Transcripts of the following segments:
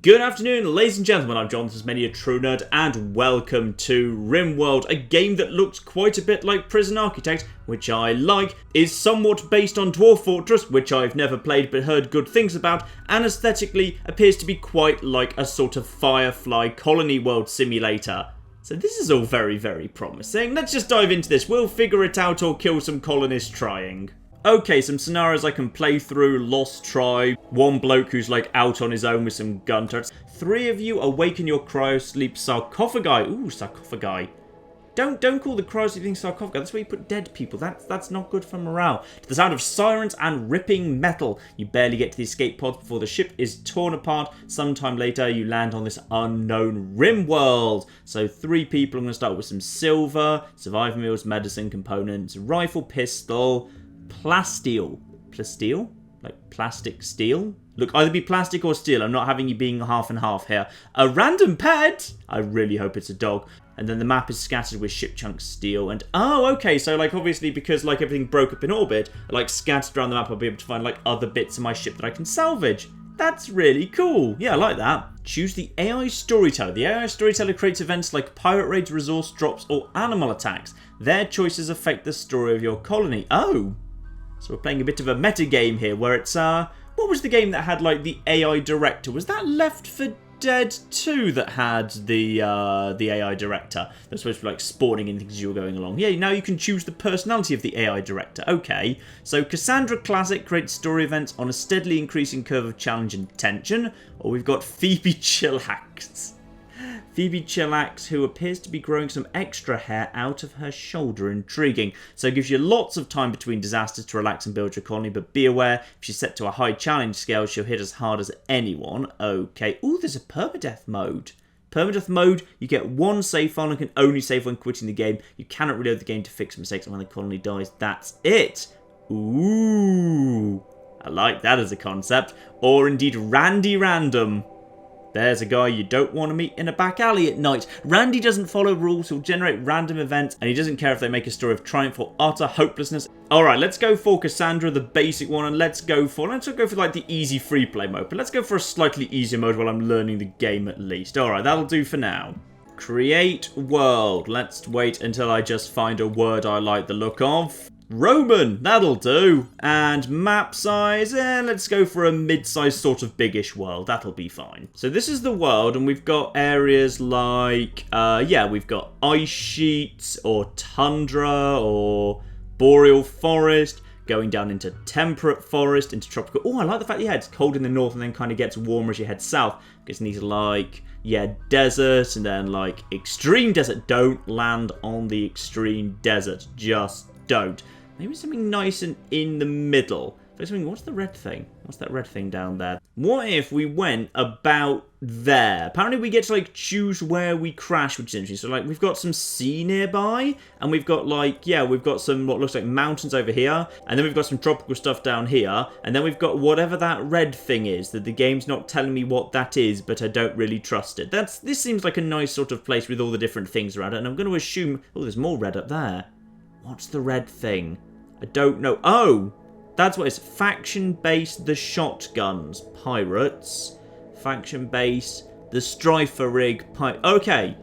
Good afternoon, ladies and gentlemen, I'm John, this is many a true nerd, and welcome to RimWorld, a game that looks quite a bit like Prison Architect, which I like, is somewhat based on Dwarf Fortress, which I've never played but heard good things about, and aesthetically appears to be quite like a sort of Firefly colony world simulator. So this is all very, very promising. Let's just dive into this. We'll figure it out or kill some colonists trying. Okay, some scenarios I can play through. Lost tribe. One bloke who's like out on his own with some gun turrets. 3 of you awaken your cryosleep sarcophagi. Ooh, sarcophagi. Don't call the cryosleep thing sarcophagi. That's where you put dead people. That's not good for morale. To the sound of sirens and ripping metal. You barely get to the escape pod before the ship is torn apart. Sometime later, you land on this unknown RimWorld. So 3 people. I'm going to start with some silver, survival meals, medicine components, rifle, pistol, plasteel. Plasteel? Like plastic steel? Look, either be plastic or steel. I'm not having you being half and half here. A random pet! I really hope it's a dog. And then the map is scattered with ship chunks, steel, and... Oh, okay, so, like, obviously, because, like, everything broke up in orbit, like, scattered around the map, I'll be able to find, like, other bits of my ship that I can salvage. That's really cool. Yeah, I like that. Choose the AI Storyteller. The AI Storyteller creates events like pirate raids, resource drops, or animal attacks. Their choices affect the story of your colony. Oh! So we're playing a bit of a meta game here, where it's, what was the game that had, like, the AI director? Was that Left 4 Dead 2 that had the AI director? They're supposed to be, like, spawning in things as you were going along. Yeah, now you can choose the personality of the AI director. Okay. So Cassandra Classic creates story events on a steadily increasing curve of challenge and tension. Or we've got Phoebe Chillax. Phoebe Chillax, who appears to be growing some extra hair out of her shoulder. Intriguing. So it gives you lots of time between disasters to relax and build your colony, but be aware, if she's set to a high challenge scale, she'll hit as hard as anyone. Okay. Ooh, there's a permadeath mode. Permadeath mode, you get 1 save file and can only save when quitting the game. You cannot reload the game to fix mistakes, and when the colony dies, that's it. Ooh. I like that as a concept. Or indeed, Randy Random. There's a guy you don't want to meet in a back alley at night. Randy doesn't follow rules, he'll generate random events, and he doesn't care if they make a story of triumph or utter hopelessness. Alright, let's go for Cassandra, the basic one, and let's go for like the easy free play mode, but let's go for a slightly easier mode while I'm learning the game at least. Alright, that'll do for now. Create world. Let's wait until I just find a word I like the look of. Roman, that'll do. And map size, let's go for a mid-sized sort of biggish world. That'll be fine. So this is the world, and we've got areas like, we've got ice sheets, or tundra, or boreal forest, going down into temperate forest, into tropical. Oh, I like the fact it's cold in the north and then kind of gets warmer as you head south. Because these like, desert, and then like extreme desert. Don't land on the extreme desert. Just don't. Maybe something nice and in the middle. What's the red thing? What's that red thing down there? What if we went about there? Apparently we get to like choose where we crash, which is interesting. So like we've got some sea nearby, and we've got like, we've got some what looks like mountains over here, and then we've got some tropical stuff down here, and then we've got whatever that red thing is that the game's not telling me what that is, but I don't really trust it. This seems like a nice sort of place with all the different things around it, and I'm going to assume, oh, there's more red up there. What's the red thing? I don't know. Oh, that's what it's. Faction base, the shotguns, pirates. Faction base, the strifer rig, okay.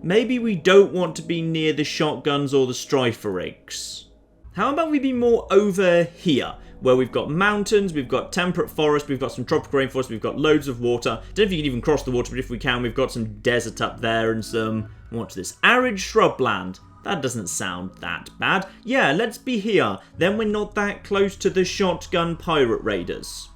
Maybe we don't want to be near the shotguns or the strifer rigs. How about we be more over here, where we've got mountains, we've got temperate forest, we've got some tropical rainforest, we've got loads of water. Don't know if you can even cross the water, but if we can, we've got some desert up there and some, what's this, arid shrubland. That doesn't sound that bad. Yeah, let's be here. Then we're not that close to the shotgun pirate raiders.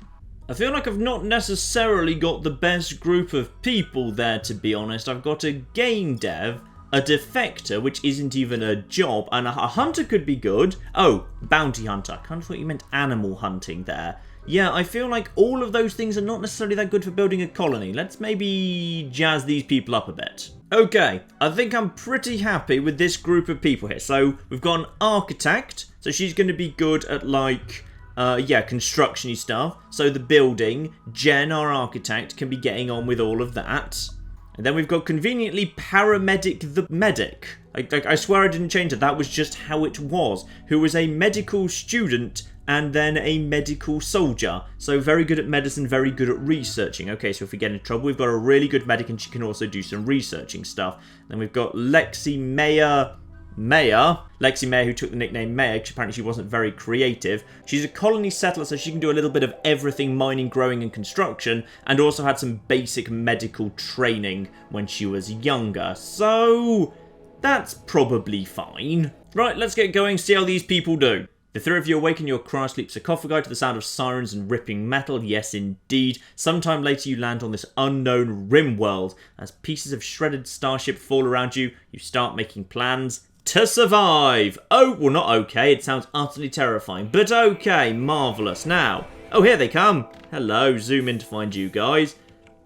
I feel like I've not necessarily got the best group of people there, to be honest. I've got a game dev, a defector, which isn't even a job, and a hunter could be good. Oh, bounty hunter. I kind of thought you meant animal hunting there. Yeah, I feel like all of those things are not necessarily that good for building a colony. Let's maybe jazz these people up a bit. Okay, I think I'm pretty happy with this group of people here. So we've got an architect, so she's going to be good at like, construction-y stuff. So the building, Jen, our architect, can be getting on with all of that. And then we've got conveniently paramedic the medic. I swear I didn't change it. That was just how it was. Who was a medical student and then a medical soldier. So very good at medicine, very good at researching. Okay, so if we get in trouble, we've got a really good medic and she can also do some researching stuff. Then we've got Lexi Mayer, who took the nickname Mayer because apparently she wasn't very creative. She's a colony settler, so she can do a little bit of everything, mining, growing, and construction, and also had some basic medical training when she was younger. So that's probably fine. Right, let's get going, see how these people do. The three of you awaken your cryo-sleep sarcophagi to the sound of sirens and ripping metal. Yes, indeed. Sometime later, you land on this unknown RimWorld. As pieces of shredded starship fall around you, you start making plans to survive. Oh, well, not okay. It sounds utterly terrifying, but okay, marvellous. Now, oh, here they come. Hello, zoom in to find you guys.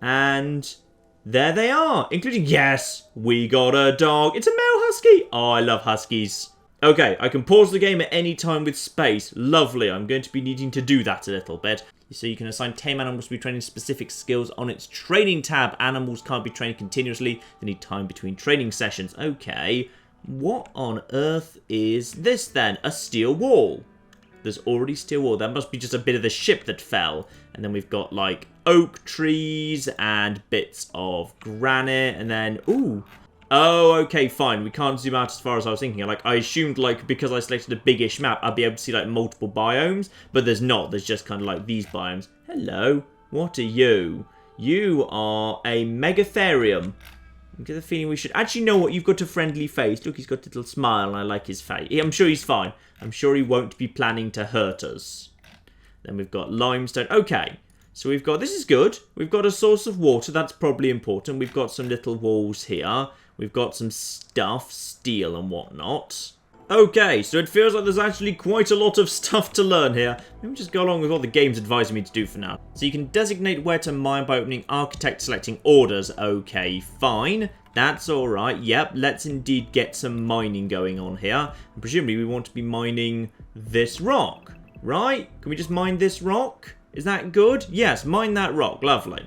And there they are, including, yes, we got a dog. It's a male husky. Oh, I love huskies. Okay, I can pause the game at any time with space. Lovely, I'm going to be needing to do that a little bit. So you can assign tame animals to be training specific skills on its training tab. Animals can't be trained continuously. They need time between training sessions. Okay, what on earth is this then? A steel wall. There's already steel wall. That must be just a bit of the ship that fell. And then we've got like oak trees and bits of granite. And then, ooh. Oh, okay, fine. We can't zoom out as far as I was thinking. Like, I assumed, like, because I selected a big-ish map, I'd be able to see, like, multiple biomes. But there's not. There's just kind of, like, these biomes. Hello. What are you? You are a megatherium. I get the feeling we should... Actually, know what? You've got a friendly face. Look, he's got a little smile, and I like his face. I'm sure he's fine. I'm sure he won't be planning to hurt us. Then we've got limestone. Okay. So we've got... This is good. We've got a source of water. That's probably important. We've got some little walls here. We've got some stuff, steel and whatnot. Okay, so it feels like there's actually quite a lot of stuff to learn here. Let me just go along with what the game's advising me to do for now. So you can designate where to mine by opening architect selecting orders. Okay, fine. That's alright. Yep, let's indeed get some mining going on here. And presumably we want to be mining this rock, right? Can we just mine this rock? Is that good? Yes, mine that rock. Lovely.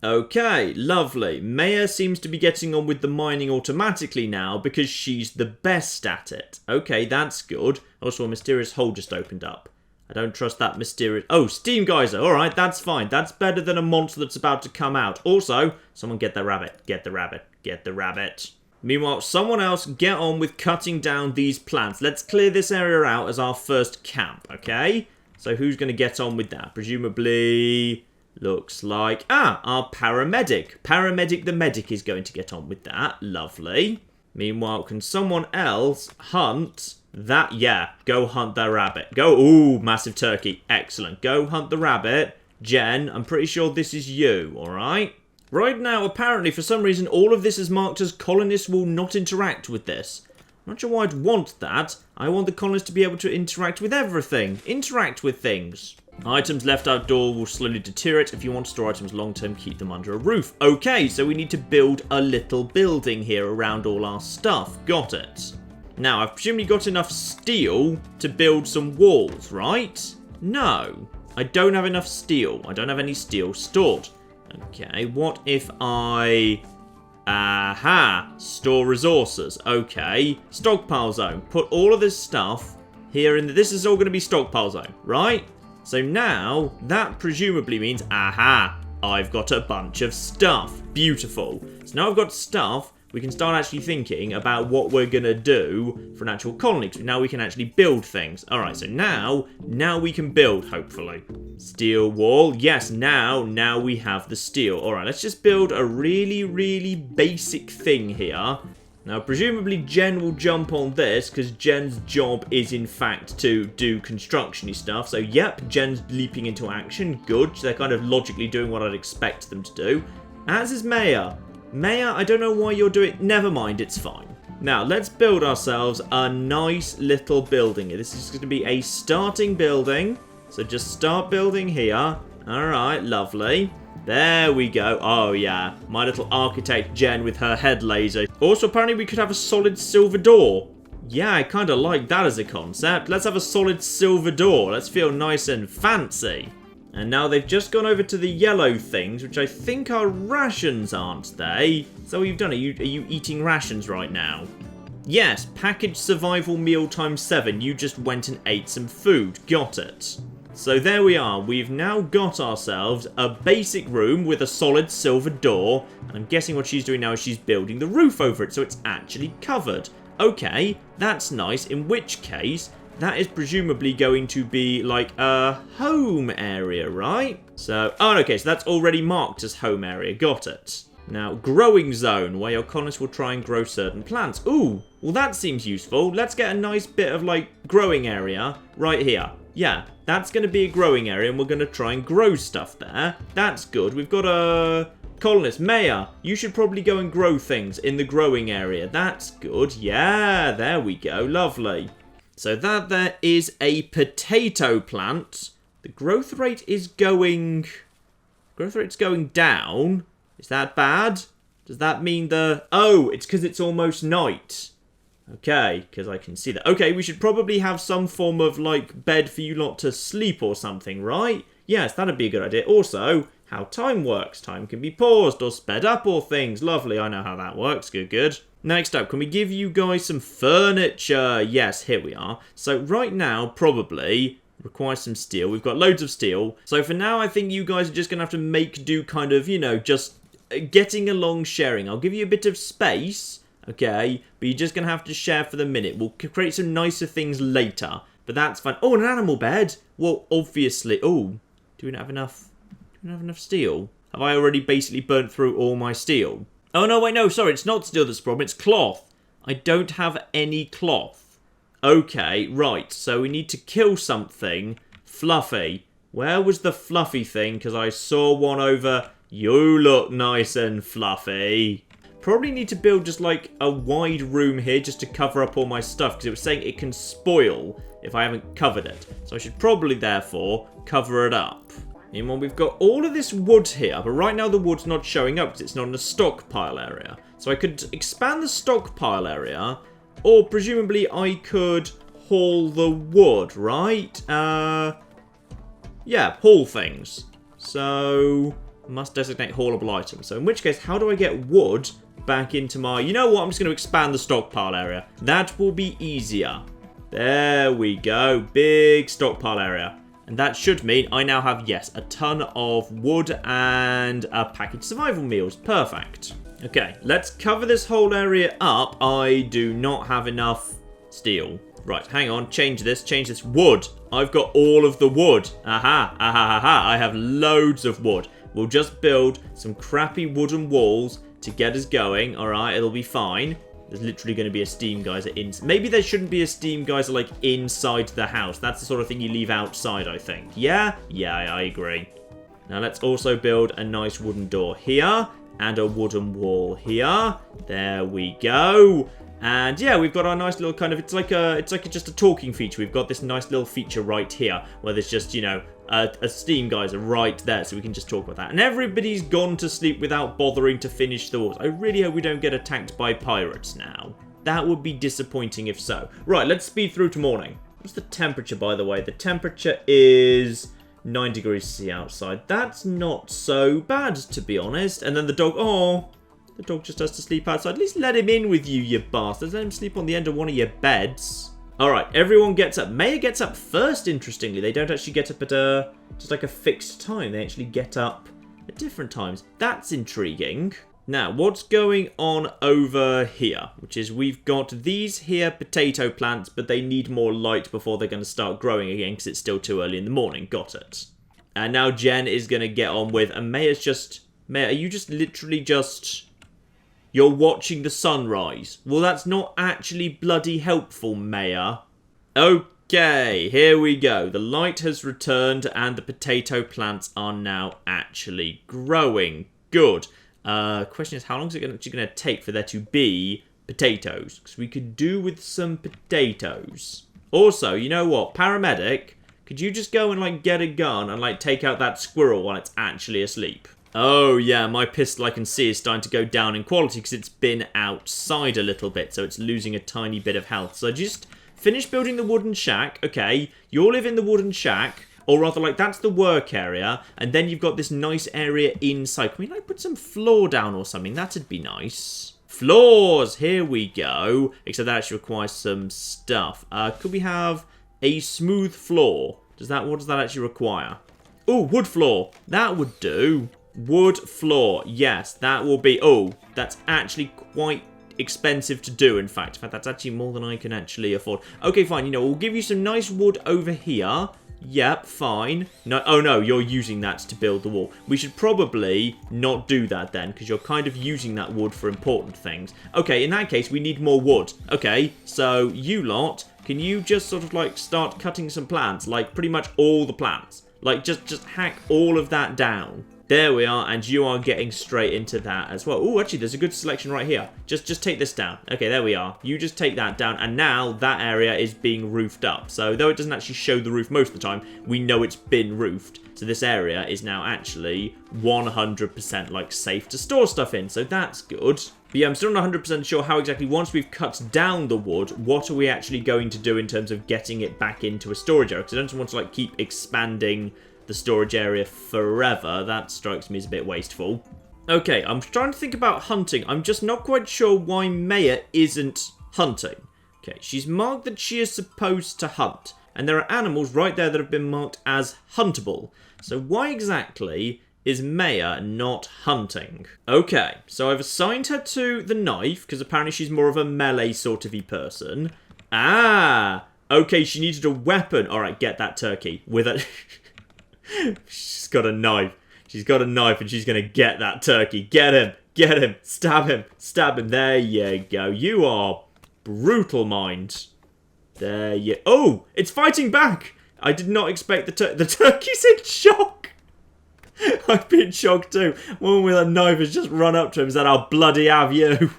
Okay, lovely. Maya seems to be getting on with the mining automatically now because she's the best at it. Okay, that's good. Also, a mysterious hole just opened up. I don't trust that mysterious... Oh, steam geyser. Alright, that's fine. That's better than a monster that's about to come out. Also, someone get the rabbit. Get the rabbit. Get the rabbit. Meanwhile, someone else get on with cutting down these plants. Let's clear this area out as our first camp, okay? So who's going to get on with that? Presumably... Looks like, our paramedic. Paramedic the medic is going to get on with that. Lovely. Meanwhile, can someone else hunt that? Yeah, go hunt that rabbit. Go, ooh, massive turkey. Excellent. Go hunt the rabbit. Jen, I'm pretty sure this is you, alright? Right now, apparently, for some reason, all of this is marked as colonists will not interact with this. I'm not sure why I'd want that. I want the colonists to be able to interact with everything. Interact with things. Items left outdoor will slowly deteriorate. If you want to store items long-term, keep them under a roof. Okay, so we need to build a little building here around all our stuff. Got it. Now, I've presumably got enough steel to build some walls, right? No, I don't have enough steel. I don't have any steel stored. Okay, what if I... Aha! Store resources. Okay. Stockpile zone. Put all of this stuff here in the... This is all going to be stockpile zone, right? So now, that presumably means, aha, I've got a bunch of stuff. Beautiful. So now I've got stuff, we can start actually thinking about what we're going to do for an actual colony. Now we can actually build things. Alright, so now we can build, hopefully. Steel wall. Yes, now we have the steel. Alright, let's just build a really, really basic thing here. Now, presumably Jen will jump on this, because Jen's job is, in fact, to do construction-y stuff. So, yep, Jen's leaping into action. Good. They're kind of logically doing what I'd expect them to do. As is Maya. Maya, I don't know why you're doing... Never mind, it's fine. Now, let's build ourselves a nice little building. This is going to be a starting building. So, just start building here. Alright, lovely. There we go. Oh, yeah. My little architect Jen with her head laser. Also, apparently we could have a solid silver door. Yeah, I kind of like that as a concept. Let's have a solid silver door. Let's feel nice and fancy. And now they've just gone over to the yellow things, which I think are rations, aren't they? So what you've done, are you eating rations right now? Yes, packaged survival meal times 7. You just went and ate some food. Got it. So there we are. We've now got ourselves a basic room with a solid silver door. And I'm guessing what she's doing now is she's building the roof over it so it's actually covered. Okay, that's nice. In which case, that is presumably going to be like a home area, right? So, oh, okay, so that's already marked as home area. Got it. Now, growing zone, where your colonists will try and grow certain plants. Ooh, well that seems useful. Let's get a nice bit of, like, growing area right here. Yeah, that's going to be a growing area, and we're going to try and grow stuff there. That's good. We've got a colonist. Mayor, you should probably go and grow things in the growing area. That's good. Yeah, there we go. Lovely. So that there is a potato plant. The growth rate is going... Growth rate's going down. Is that bad? Does that mean the... Oh, it's because it's almost night. Okay, because I can see that. Okay, we should probably have some form of, like, bed for you lot to sleep or something, right? Yes, that'd be a good idea. Also, how time works. Time can be paused or sped up or things. Lovely, I know how that works. Good, good. Next up, can we give you guys some furniture? Yes, here we are. So right now, probably... requires some steel. We've got loads of steel. So for now, I think you guys are just going to have to make do kind of, you know, just getting along sharing. I'll give you a bit of space, okay? But you're just going to have to share for the minute. We'll create some nicer things later. But that's fine. Oh, an animal bed? Well, obviously. Oh, do we not have enough? Do we not have enough steel? Have I already basically burnt through all my steel? Oh, no, wait, no. Sorry, it's not steel that's the problem. It's cloth. I don't have any cloth. Okay, right, so we need to kill something. Fluffy. Where was the fluffy thing? Because I saw one over... You look nice and fluffy. Probably need to build just like a wide room here just to cover up all my stuff. Because it was saying it can spoil if I haven't covered it. So I should probably, therefore, cover it up. Meanwhile, we've got all of this wood here. But right now the wood's not showing up because it's not in a stockpile area. So I could expand the stockpile area... Or, presumably, I could haul the wood, right? Yeah, haul things. So, must designate haulable items. So, in which case, how do I get wood back into my... You know what? I'm just going to expand the stockpile area. That will be easier. There we go. Big stockpile area. And that should mean I now have, yes, a ton of wood and a packaged survival meals. Perfect. Okay, let's cover this whole area up. I do not have enough steel. Right, hang on. Change this. Wood. I've got all of the wood. Aha, aha, aha. I have loads of wood. We'll just build some crappy wooden walls to get us going. All right, it'll be fine. There's literally going to be a steam geyser in. Maybe there shouldn't be a steam geyser, like, inside the house. That's the sort of thing you leave outside, I think. Yeah? Yeah, I agree. Now, let's also build a nice wooden door here. And a wooden wall here. There we go. And yeah, we've got our nice little kind of, it's like just a talking feature. We've got this nice little feature right here where there's just, you know, a steam geyser right there, so we can just talk about that. And everybody's gone to sleep without bothering to finish the walls. I really hope we don't get attacked by pirates now. That would be disappointing if so. Right, let's speed through to morning. What's the temperature, by the way? The temperature is 9 degrees C outside. That's not so bad, to be honest. And then the dog... Oh, the dog just has to sleep outside. At least let him in with you, you bastards. Let him sleep on the end of one of your beds. Alright, everyone gets up. Maya gets up first, interestingly. They don't actually get up at just like a fixed time. They actually get up at different times. That's intriguing. Now, what's going on over here? Which is we've got these here potato plants, but they need more light before they're going to start growing again because it's still too early in the morning. Got it. And now Jen is going to get on with... And Maya's just... Maya, are you just literally just... You're watching the sunrise. Well, that's not actually bloody helpful, Maya. Okay, here we go. The light has returned and the potato plants are now actually growing. Good. Question is, how long is it actually going to take for there to be potatoes? Because we could do with some potatoes. Also, you know what? Paramedic, could you just go and, like, get a gun and, like, take out that squirrel while it's actually asleep? Oh, yeah, my pistol, I can see, is starting to go down in quality because it's been outside a little bit, so it's losing a tiny bit of health. So just finish building the wooden shack. Okay, you'll live in the wooden shack. Or rather, like, that's the work area. And then you've got this nice area inside. Can we, like, put some floor down or something? That'd be nice. Floors! Here we go. Except that actually requires some stuff. Could we have a smooth floor? What does that actually require? Oh, wood floor. That would do. Wood floor. Yes, that will be... Oh, that's actually quite expensive to do, in fact. In fact, that's actually more than I can actually afford. Okay, fine. You know, we'll give you some nice wood over here. Yep, fine. No, oh no, you're using that to build the wall. We should probably not do that then, because you're kind of using that wood for important things. Okay, in that case, we need more wood. Okay, so you lot, can you just sort of like start cutting some plants? Like pretty much all the plants. Like just hack all of that down. There we are, and you are getting straight into that as well. Oh, actually, there's a good selection right here. Just take this down. Okay, there we are. You just take that down, and now that area is being roofed up. So, though it doesn't actually show the roof most of the time, we know it's been roofed. So this area is now actually 100% like safe to store stuff in. So that's good. But yeah, I'm still not 100% sure how exactly, once we've cut down the wood, what are we actually going to do in terms of getting it back into a storage area? Because I don't want to like keep expanding the storage area forever. That strikes me as a bit wasteful. Okay, I'm trying to think about hunting. I'm just not quite sure why Maya isn't hunting. Okay, she's marked that she is supposed to hunt. And there are animals right there that have been marked as huntable. So why exactly is Maya not hunting? Okay, so I've assigned her to the knife, because apparently she's more of a melee sort of-y person. Ah! Okay, she needed a weapon. Alright, get that turkey. With a... She's got a knife. She's got a knife and she's going to get that turkey. Get him. Get him. Stab him. Stab him. There you go. You are brutal, mind. There you... Oh! It's fighting back! I did not expect the turkey's in shock. I've been shocked too. One with a knife has just run up to him and said, I'll bloody have you.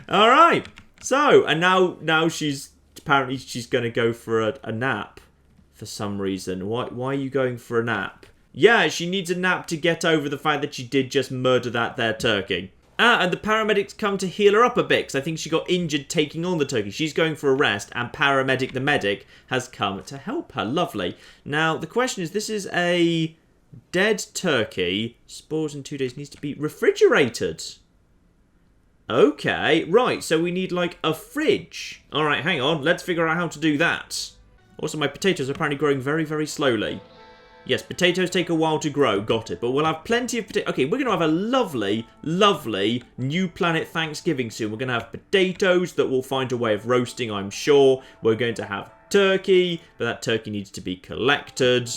Alright. So, and now she's... Apparently she's going to go for a nap. For some reason. Why are you going for a nap? Yeah, she needs a nap to get over the fact that she did just murder that there turkey. Ah, and the paramedics come to heal her up a bit, because I think she got injured taking on the turkey. She's going for a rest, and paramedic the medic has come to help her. Lovely. Now, the question is, this is a dead turkey. Spores in 2 days needs to be refrigerated. Okay, right, so we need, like, a fridge. Alright, hang on, let's figure out how to do that. Also, my potatoes are apparently growing very, very slowly. Yes, potatoes take a while to grow. Got it. But we'll have plenty of potatoes. Okay, we're going to have a lovely, lovely New Planet Thanksgiving soon. We're going to have potatoes that we'll find a way of roasting, I'm sure. We're going to have turkey, but that turkey needs to be collected.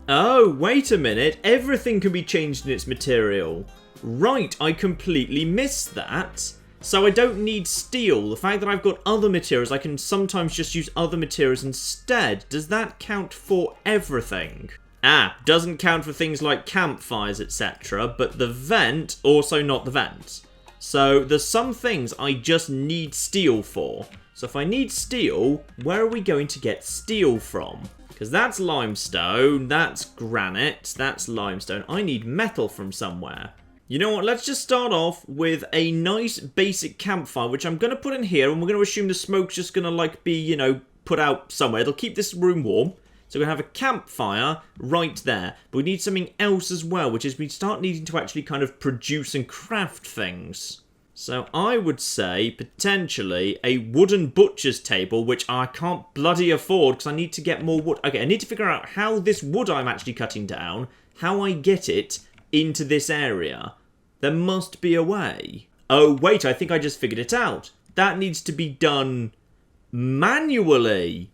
Oh, wait a minute. Everything can be changed in its material. Right, I completely missed that. So I don't need steel. The fact that I've got other materials, I can sometimes just use other materials instead. Does that count for everything? Ah, doesn't count for things like campfires, etc. But the vent, also not the vent. So there's some things I just need steel for. So if I need steel, where are we going to get steel from? Because that's limestone, that's granite, that's limestone. I need metal from somewhere. You know what, let's just start off with a nice basic campfire, which I'm going to put in here, and we're going to assume the smoke's just going to, like, be, you know, put out somewhere. It'll keep this room warm. So we're going to have a campfire right there. But we need something else as well, which is we start needing to actually kind of produce and craft things. So I would say, potentially, a wooden butcher's table, which I can't bloody afford, because I need to get more wood. Okay, I need to figure out how this wood I'm actually cutting down, how I get it into this area. There must be a way. Oh, wait, I think I just figured it out. That needs to be done manually.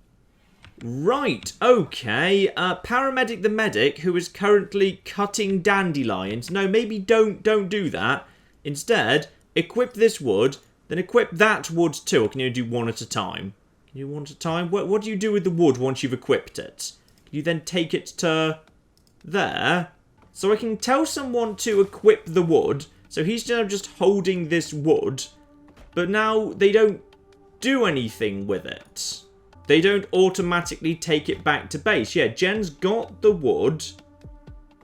Right, okay. Paramedic the medic, who is currently cutting dandelions. No, maybe don't do that. Instead, equip this wood, then equip that wood too. Or can you do one at a time? Can you do one at a time? What do you do with the wood once you've equipped it? Can you then take it to there? So I can tell someone to equip the wood. So he's now just holding this wood. But now they don't do anything with it. They don't automatically take it back to base. Yeah, Jen's got the wood,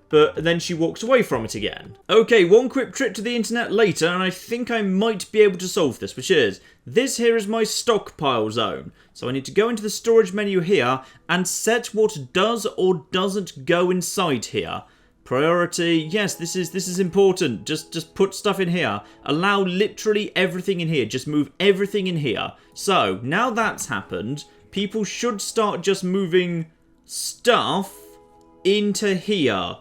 but then she walks away from it again. Okay, one quick trip to the internet later, and I think I might be able to solve this, which is, this here is my stockpile zone. So I need to go into the storage menu here and set what does or doesn't go inside here. Priority, yes, this is important. Just put stuff in here. Allow literally everything in here. Just move everything in here. So, now that's happened, people should start just moving stuff into here.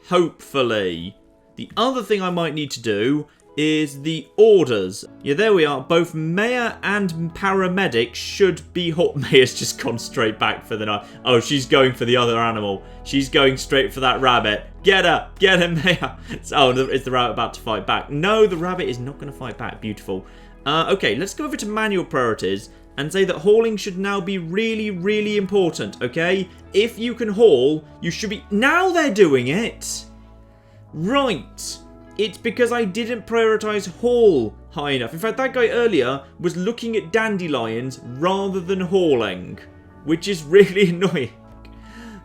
Hopefully. The other thing I might need to do is the orders. Yeah, there we are. Both Mayor and Paramedic should be hot. Mayor's just gone straight back for the night. Oh, she's going for the other animal. She's going straight for that rabbit. Get her! Get her, Mayor! Oh, is the rabbit about to fight back? No, the rabbit is not going to fight back. Beautiful. Okay, let's go over to manual priorities and say that hauling should now be really, really important, okay? If you can haul, you should be... Now they're doing it! Right. It's because I didn't prioritise haul high enough. In fact, that guy earlier was looking at dandelions rather than hauling, which is really annoying.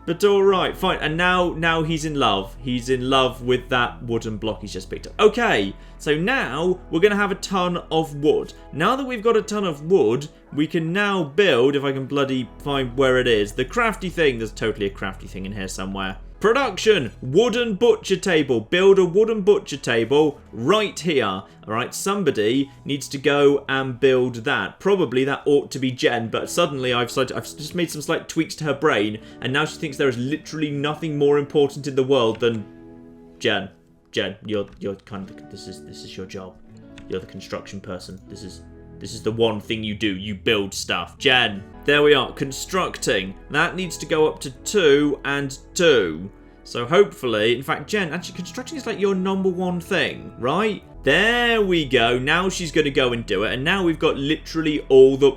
But alright, fine. And now he's in love. He's in love with that wooden block he's just picked up. Okay, so now we're going to have a ton of wood. Now that we've got a ton of wood, we can now build, if I can bloody find where it is, the crafty thing. There's totally a crafty thing in here somewhere. Production, wooden butcher table. Build a wooden butcher table right here. All right, somebody needs to go and build that. Probably that ought to be Jen, but suddenly I've just made some slight tweaks to her brain, and now she thinks there is literally nothing more important in the world than Jen. Jen, you're kind of this is your job. You're the construction person. This is the one thing you do. You build stuff. Jen. There we are. Constructing. That needs to go up to 2 and 2. So hopefully... In fact, Jen, actually, constructing is like your #1 thing, right? There we go. Now she's going to go and do it. And now we've got literally all the...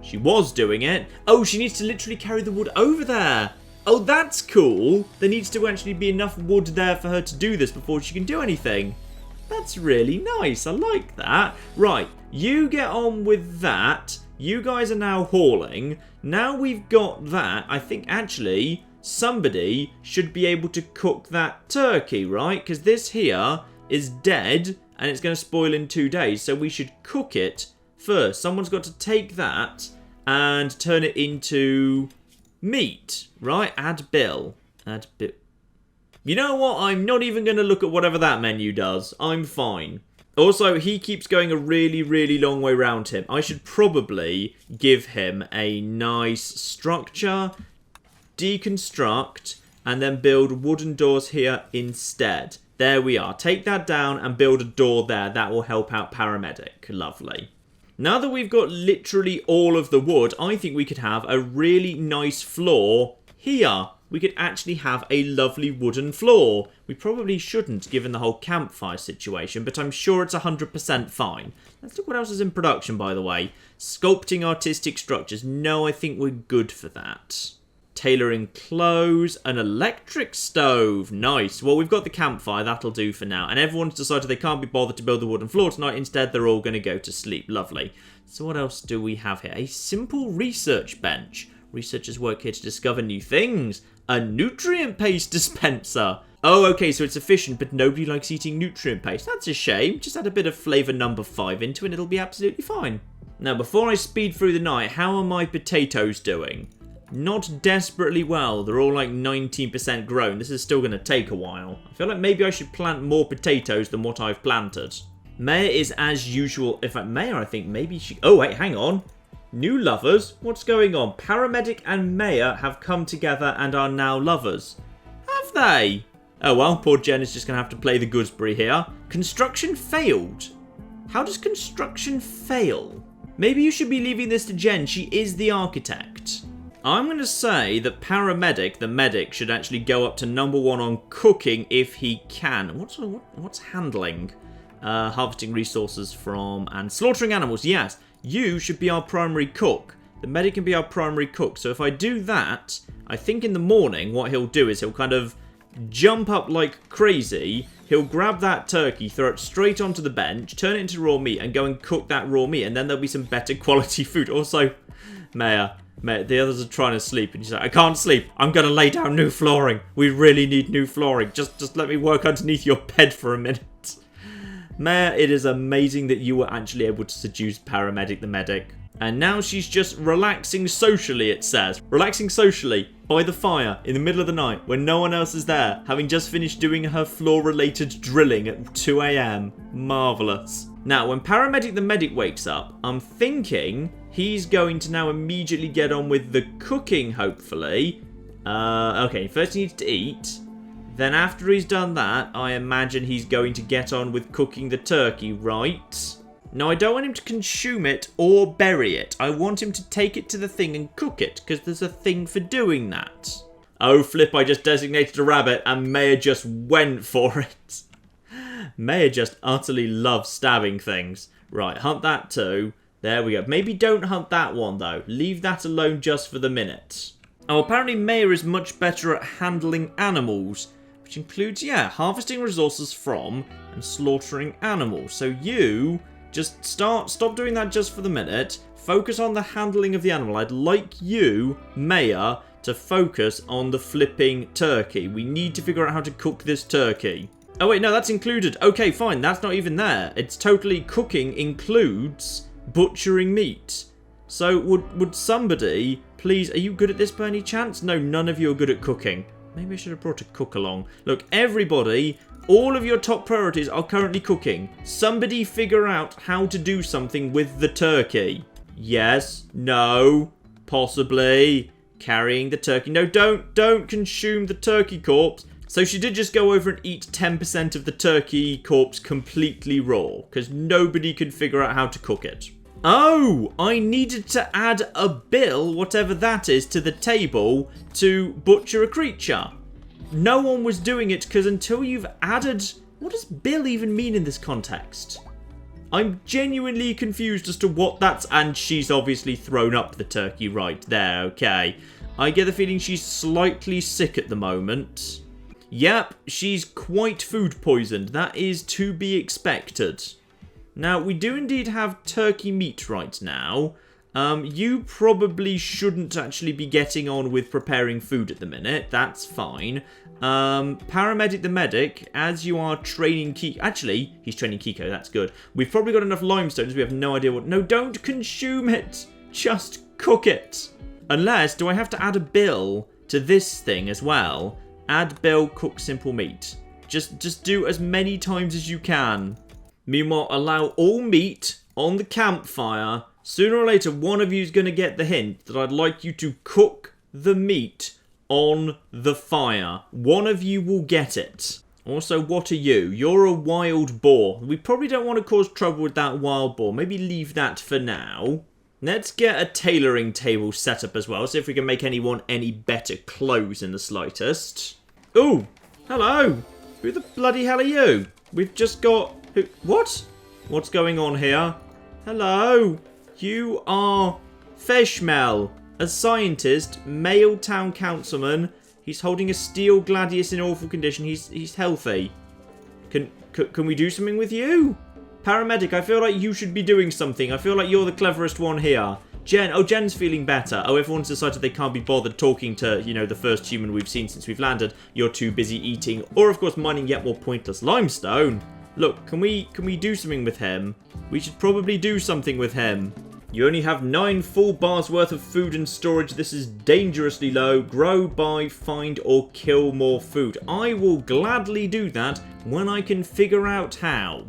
She was doing it. Oh, she needs to literally carry the wood over there. Oh, that's cool. There needs to actually be enough wood there for her to do this before she can do anything. That's really nice. I like that. Right. You get on with that. You guys are now hauling. Now we've got that. I think actually somebody should be able to cook that turkey, right? Because this here is dead and it's going to spoil in 2 days. So we should cook it first. Someone's got to take that and turn it into meat, right? Add bill. Add bill. You know what? I'm not even going to look at whatever that menu does. I'm fine. Also, he keeps going a really, really long way around him. I should probably give him a nice structure, deconstruct, and then build wooden doors here instead. There we are. Take that down and build a door there. That will help out Paramedic. Lovely. Now that we've got literally all of the wood, I think we could have a really nice floor here. We could actually have a lovely wooden floor. We probably shouldn't, given the whole campfire situation, but I'm sure it's 100% fine. Let's look what else is in production, by the way. Sculpting artistic structures. No, I think we're good for that. Tailoring clothes. An electric stove. Nice. Well, we've got the campfire. That'll do for now. And everyone's decided they can't be bothered to build the wooden floor tonight. Instead, they're all going to go to sleep. Lovely. So what else do we have here? A simple research bench. Researchers work here to discover new things. A nutrient paste dispenser. Oh, okay, so it's efficient, but nobody likes eating nutrient paste. That's a shame. Just add a bit of flavour #5 into it and it'll be absolutely fine. Now, before I speed through the night, how are my potatoes doing? Not desperately well. They're all like 19% grown. This is still going to take a while. I feel like maybe I should plant more potatoes than what I've planted. Maya is as usual. In fact, Maya, I think maybe she... Oh, wait, hang on. New lovers? What's going on? Paramedic and Maya have come together and are now lovers. Have they? Oh well, poor Jen is just going to have to play the gooseberry here. Construction failed. How does construction fail? Maybe you should be leaving this to Jen. She is the architect. I'm going to say that Paramedic, the medic, should actually go up to #1 on cooking if he can. What's handling? Harvesting resources from and slaughtering animals. Yes. You should be our primary cook. The medic can be our primary cook. So if I do that, I think in the morning what he'll do is he'll kind of jump up like crazy. He'll grab that turkey, throw it straight onto the bench, turn it into raw meat and go and cook that raw meat. And then there'll be some better quality food. Also, Maya, the others are trying to sleep. And she's like, I can't sleep. I'm going to lay down new flooring. We really need new flooring. Just let me work underneath your bed for a minute. Maya, it is amazing that you were actually able to seduce Paramedic the medic. And now she's just relaxing socially, it says. Relaxing socially by the fire in the middle of the night when no one else is there, having just finished doing her floor-related drilling at 2 a.m. Marvellous. Now, when Paramedic the Medic wakes up, I'm thinking he's going to now immediately get on with the cooking, hopefully. Okay, first he needs to eat. Then after he's done that, I imagine he's going to get on with cooking the turkey, right? No, I don't want him to consume it or bury it. I want him to take it to the thing and cook it, because there's a thing for doing that. Oh, flip, I just designated a rabbit, and Maya just went for it. Maya just utterly loves stabbing things. Right, hunt that too. There we go. Maybe don't hunt that one, though. Leave that alone just for the minute. Oh, apparently Maya is much better at handling animals, which includes, yeah, harvesting resources from and slaughtering animals. So you... just stop doing that just for the minute. Focus on the handling of the animal. I'd like you, Maya, to focus on the flipping turkey. We need to figure out how to cook this turkey. Oh wait, no, that's included. Okay, fine, that's not even there. It's totally cooking includes butchering meat. So would somebody please, are you good at this by any chance? No, none of you are good at cooking. Maybe I should have brought a cook along. Look, everybody, all of your top priorities are currently cooking. Somebody figure out how to do something with the turkey. Yes, no, possibly. Carrying the turkey. No, don't consume the turkey corpse. So she did just go over and eat 10% of the turkey corpse completely raw, because nobody could figure out how to cook it. Oh, I needed to add a bill, whatever that is, to the table to butcher a creature. No one was doing it because until you've added... What does bill even mean in this context? I'm genuinely confused as to what that's... And she's obviously thrown up the turkey right there, okay. I get the feeling she's slightly sick at the moment. Yep, she's quite food poisoned. That is to be expected. Now, we do indeed have turkey meat right now. You probably shouldn't actually be getting on with preparing food at the minute. That's fine. Paramedic the Medic, as you are training Kiko... Actually, he's training Kiko. That's good. We've probably got enough limestones. We have no idea what... No, don't consume it. Just cook it. Unless, do I have to add a bill to this thing as well? Add bill, cook simple meat. Just do as many times as you can. Meanwhile, allow all meat on the campfire. Sooner or later, one of you is going to get the hint that I'd like you to cook the meat on the fire. One of you will get it. Also, what are you? You're a wild boar. We probably don't want to cause trouble with that wild boar. Maybe leave that for now. Let's get a tailoring table set up as well. See if we can make anyone any better clothes in the slightest. Ooh, hello. Who the bloody hell are you? We've just got... Who? What? What's going on here? Hello. You are Feshmel, a scientist, male town councilman. He's holding a steel gladius in awful condition. He's healthy. Can we do something with you? Paramedic, I feel like you should be doing something. I feel like you're the cleverest one here. Jen, oh, Jen's feeling better. Oh, everyone's decided they can't be bothered talking to, you know, the first human we've seen since we've landed. You're too busy eating, or of course mining yet more pointless limestone. Look, can we do something with him? We should probably do something with him. You only have 9 full bars worth of food and storage. This is dangerously low. Grow, buy, find, or kill more food. I will gladly do that when I can figure out how.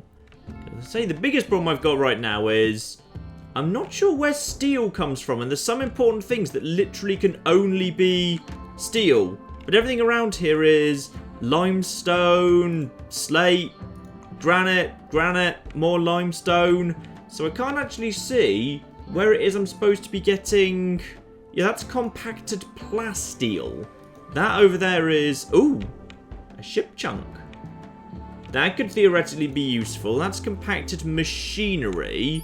I'd say the biggest problem I've got right now is I'm not sure where steel comes from, and there's some important things that literally can only be steel. But everything around here is limestone, slate, granite, more limestone. So I can't actually see where it is I'm supposed to be getting... Yeah, that's compacted plasteel. That over there is... Ooh, a ship chunk. That could theoretically be useful. That's compacted machinery.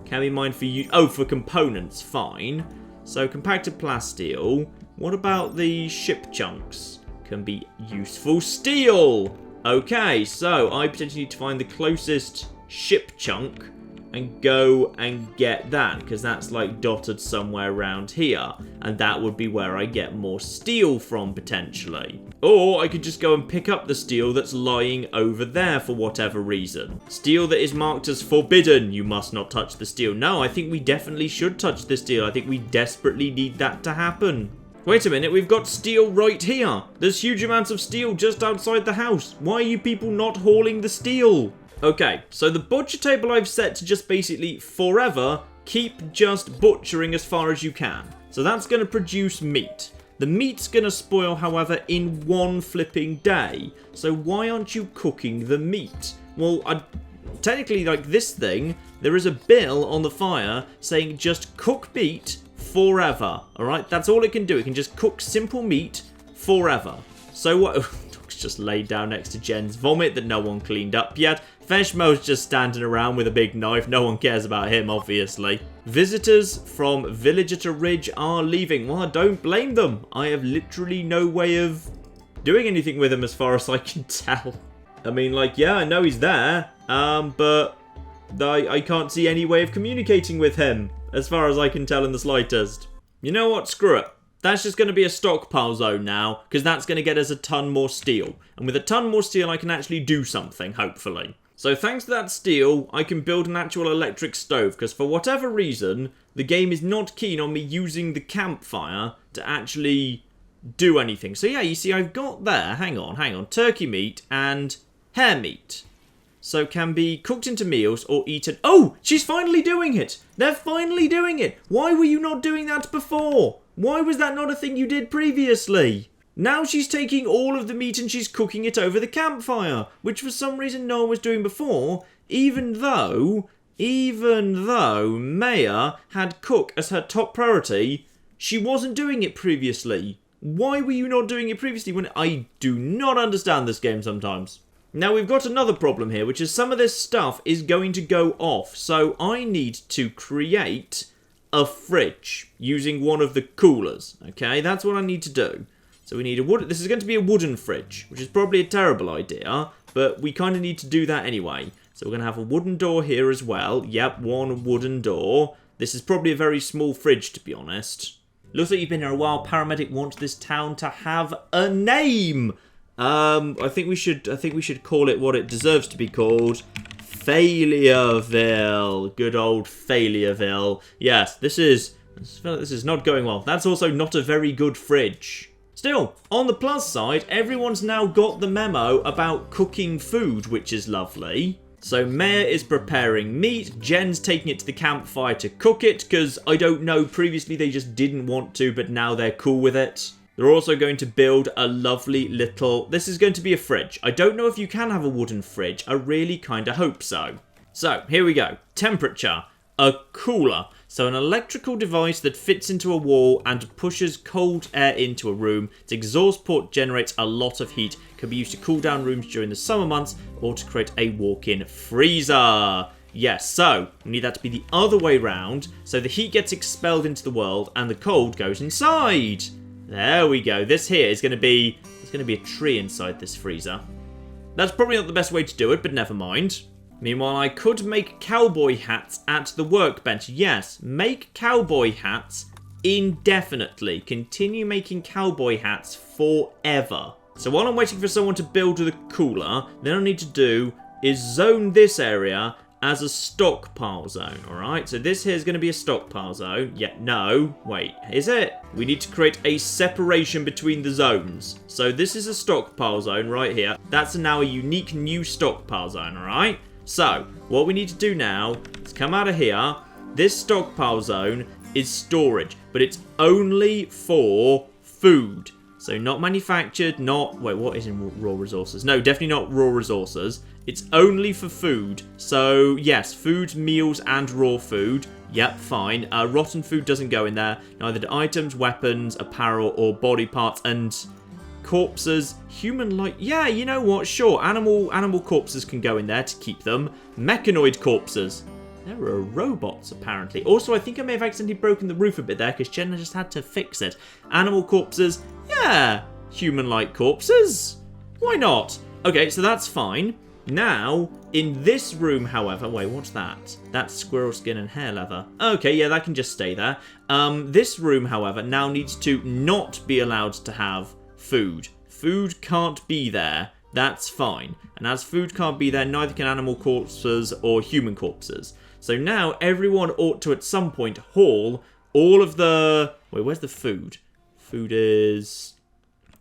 Can be mined for you. Oh, for components, fine. So compacted plasteel. What about the ship chunks? Can be useful steel. Okay, so I potentially need to find the closest ship chunk and go and get that, because that's like dotted somewhere around here, and that would be where I get more steel from potentially. Or I could just go and pick up the steel that's lying over there for whatever reason. Steel that is marked as forbidden. You must not touch the steel. No, I think we definitely should touch the steel. I think we desperately need that to happen. Wait a minute, we've got steel right here. There's huge amounts of steel just outside the house. Why are you people not hauling the steel? Okay, so the butcher table I've set to just basically forever keep just butchering as far as you can. So that's going to produce meat. The meat's going to spoil, however, in one flipping day. So why aren't you cooking the meat? Well, technically, like this thing, there is a bill on the fire saying just cook meat forever. Alright, that's all it can do. It can just cook simple meat forever. So what? Dog's just laid down next to Jen's vomit that no one cleaned up yet. Feshmo's just standing around with a big knife. No one cares about him, obviously. Visitors from Villager to Ridge are leaving. Well, I don't blame them. I have literally no way of doing anything with him as far as I can tell. I mean, like, yeah, I know he's there, but I can't see any way of communicating with him, as far as I can tell in the slightest. You know what? Screw it. That's just going to be a stockpile zone now, because that's going to get us a ton more steel. And with a ton more steel, I can actually do something, hopefully. So thanks to that steel, I can build an actual electric stove, because for whatever reason, the game is not keen on me using the campfire to actually do anything. So yeah, you see, I've got there, hang on, turkey meat and hare meat. So can be cooked into meals or eaten. Oh, she's finally doing it. They're finally doing it. Why were you not doing that before? Why was that not a thing you did previously? Now she's taking all of the meat and she's cooking it over the campfire, which for some reason no one was doing before, even though Maya had cook as her top priority, she wasn't doing it previously. Why were you not doing it previously when I do not understand this game sometimes? Now we've got another problem here, which is some of this stuff is going to go off, so I need to create a fridge using one of the coolers, okay? That's what I need to do. So we need a wood. This is going to be a wooden fridge, which is probably a terrible idea, but we kind of need to do that anyway. So we're going to have a wooden door here as well. Yep, one wooden door. This is probably a very small fridge, to be honest. Looks like you've been here a while. Paramedic wants this town to have a name. I think we should call it what it deserves to be called. Failureville. Good old Failureville. Yes, this is not going well. That's also not a very good fridge. Still, on the plus side, everyone's now got the memo about cooking food, which is lovely. So Maya is preparing meat, Jen's taking it to the campfire to cook it, because I don't know, previously they just didn't want to, but now they're cool with it. They're also going to build a lovely little... This is going to be a fridge. I don't know if you can have a wooden fridge, I really kind of hope so. So, here we go. Temperature. A cooler. So an electrical device that fits into a wall and pushes cold air into a room. Its exhaust port generates a lot of heat. Can be used to cool down rooms during the summer months or to create a walk-in freezer. Yes, so we need that to be the other way round. So the heat gets expelled into the world and the cold goes inside. There we go. This here is going to be... There's going to be a tree inside this freezer. That's probably not the best way to do it, but never mind. Meanwhile, I could make cowboy hats at the workbench. Yes, make cowboy hats indefinitely. Continue making cowboy hats forever. So while I'm waiting for someone to build the cooler, then I need to do is zone this area as a stockpile zone, alright? So this here is going to be a stockpile zone. Yeah, no, wait, is it? We need to create a separation between the zones. So this is a stockpile zone right here. That's now a unique new stockpile zone, alright? So, what we need to do now is come out of here. This stockpile zone is storage, but it's only for food. So not manufactured, not... Wait, what is in raw resources? No, definitely not raw resources. It's only for food. So, yes, food, meals, and raw food. Yep, fine. Rotten food doesn't go in there. Neither do items, weapons, apparel, or body parts, and... corpses, human-like... Yeah, you know what? Sure, animal corpses can go in there to keep them. Mechanoid corpses. There are robots, apparently. Also, I think I may have accidentally broken the roof a bit there, because Jenna just had to fix it. Animal corpses. Yeah, human-like corpses. Why not? Okay, so that's fine. Now, in this room, however... Wait, what's that? That's squirrel skin and hair leather. Okay, yeah, that can just stay there. This room, however, now needs to not be allowed to have food. Food can't be there. That's fine. And as food can't be there, neither can animal corpses or human corpses. So now, everyone ought to, at some point, haul all of the... Wait, where's the food? Food is...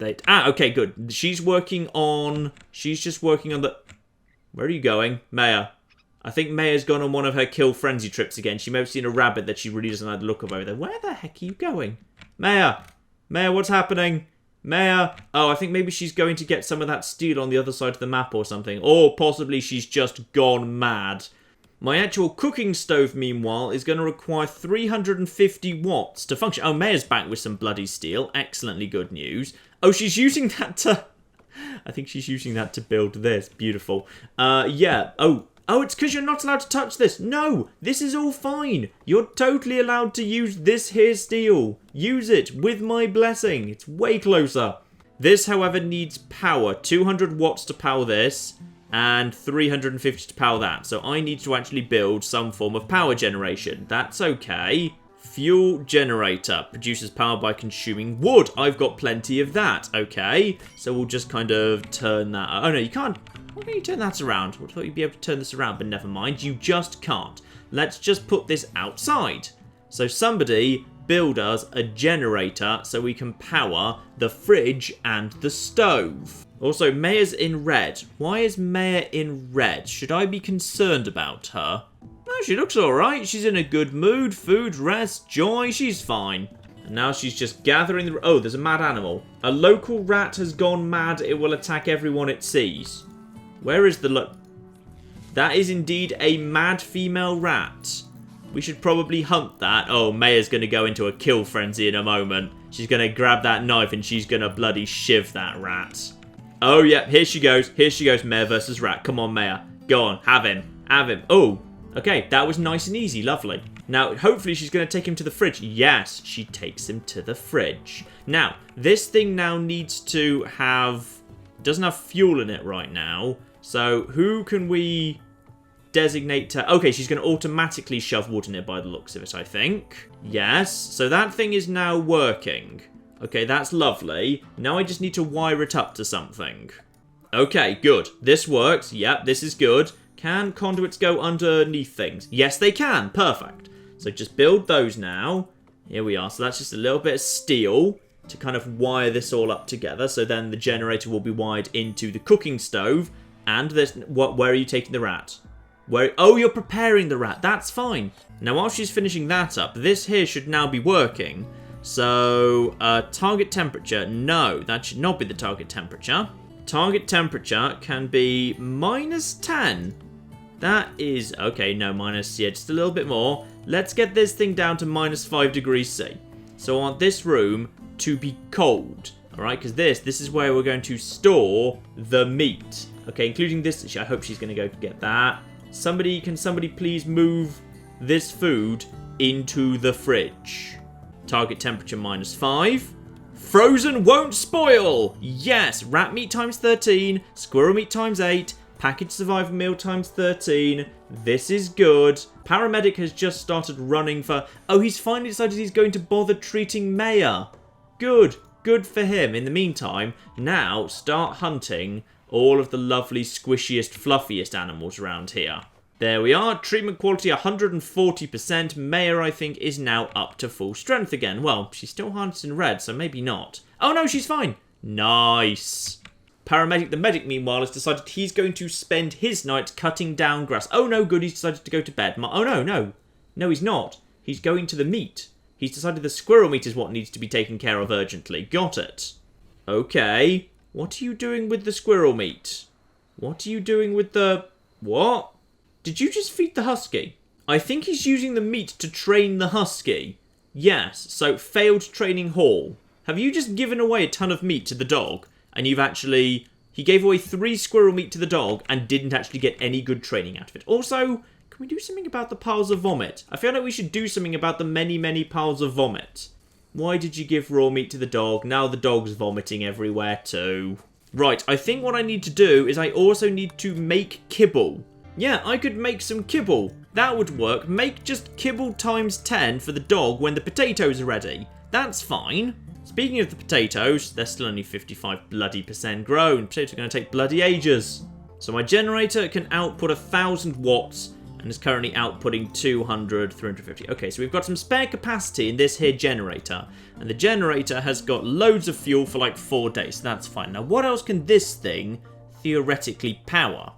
okay, good. She's just working on the... Where are you going? Maya. I think Maya's gone on one of her kill frenzy trips again. She may have seen a rabbit that she really doesn't like the look of over there. Where the heck are you going? Maya! Maya, what's happening? Maya! Oh, I think maybe she's going to get some of that steel on the other side of the map or something. Or possibly she's just gone mad. My actual cooking stove, meanwhile, is going to require 350 watts to function. Oh, Maya's back with some bloody steel. Excellently good news. Oh, she's using that to... I think she's using that to build this. Beautiful. Yeah. Oh, it's because you're not allowed to touch this. No, this is all fine. You're totally allowed to use this here steel. Use it with my blessing. It's way closer. This, however, needs power. 200 watts to power this and 350 to power that. So I need to actually build some form of power generation. That's okay. Fuel generator produces power by consuming wood. I've got plenty of that. Okay, so we'll just kind of turn that... Oh, no, you can't. Why can't you turn that around? I thought you'd be able to turn this around, but never mind. You just can't. Let's just put this outside. So somebody build us a generator so we can power the fridge and the stove. Also, Maya's in red. Why is Maya in red? Should I be concerned about her? No, she looks alright. She's in a good mood. Food, rest, joy. She's fine. And now she's just gathering the... Oh, there's a mad animal. A local rat has gone mad. It will attack everyone it sees. Where is the... That is indeed a mad female rat. We should probably hunt that. Oh, Maya's going to go into a kill frenzy in a moment. She's going to grab that knife and she's going to bloody shiv that rat. Oh, yeah. Here she goes. Here she goes. Maya versus rat. Come on, Maya. Go on. Have him. Have him. Oh. Okay, that was nice and easy. Lovely. Now, hopefully she's going to take him to the fridge. Yes, she takes him to the fridge. Now, this thing now needs to have... Doesn't have fuel in it right now. So, who can we designate to... Okay, she's going to automatically shove wood in it by the looks of it, I think. Yes, so that thing is now working. Okay, that's lovely. Now I just need to wire it up to something. Okay, good. This works. Yep, this is good. Can conduits go underneath things? Yes, they can. Perfect. So just build those now. Here we are. So that's just a little bit of steel to kind of wire this all up together. So then the generator will be wired into the cooking stove. And this... Where are you taking the rat? Where? Oh, you're preparing the rat. That's fine. Now, while she's finishing that up, this here should now be working. So, target temperature. No, that should not be the target temperature. Target temperature can be -10. That is... Okay, no, minus... Yeah, just a little bit more. Let's get this thing down to -5 degrees C. So I want this room to be cold. Alright, because this is where we're going to store the meat. Okay, including this... I hope she's going to go get that. Can somebody please move this food into the fridge? Target temperature -5. Frozen won't spoil! Yes! Rat meat times 13. Squirrel meat times 8. Packaged survival meal times 13. This is good. Paramedic has just started running for... Oh, he's finally decided he's going to bother treating Maya. Good. Good for him. In the meantime, now start hunting all of the lovely, squishiest, fluffiest animals around here. There we are. Treatment quality 140%. Maya, I think, is now up to full strength again. Well, she's still harnessed in red, so maybe not. Oh, no, she's fine. Nice. Paramedic the medic, meanwhile, has decided he's going to spend his night cutting down grass. Oh, no, good. He's decided to go to bed. Oh, no, no. No, he's not. He's going to the meat. He's decided the squirrel meat is what needs to be taken care of urgently. Got it. Okay. What are you doing with the squirrel meat? What are you doing with the... What? Did you just feed the husky? I think he's using the meat to train the husky. Yes, so failed training haul. Have you just given away a ton of meat to the dog? And you've actually... He gave away 3 squirrel meat to the dog and didn't actually get any good training out of it. Also, can we do something about the piles of vomit? I feel like we should do something about the many, many piles of vomit. Why did you give raw meat to the dog? Now the dog's vomiting everywhere too. Right, I think what I need to do is I also need to make kibble. Yeah, I could make some kibble. That would work. Make just kibble times 10 for the dog when the potatoes are ready. That's fine. Speaking of the potatoes, they're still only 55% bloody grown. Potatoes are going to take bloody ages. So my generator can output 1,000 watts and is currently outputting 200, 350. Okay, so we've got some spare capacity in this here generator. And the generator has got loads of fuel for like 4 days. So that's fine. Now, what else can this thing theoretically power?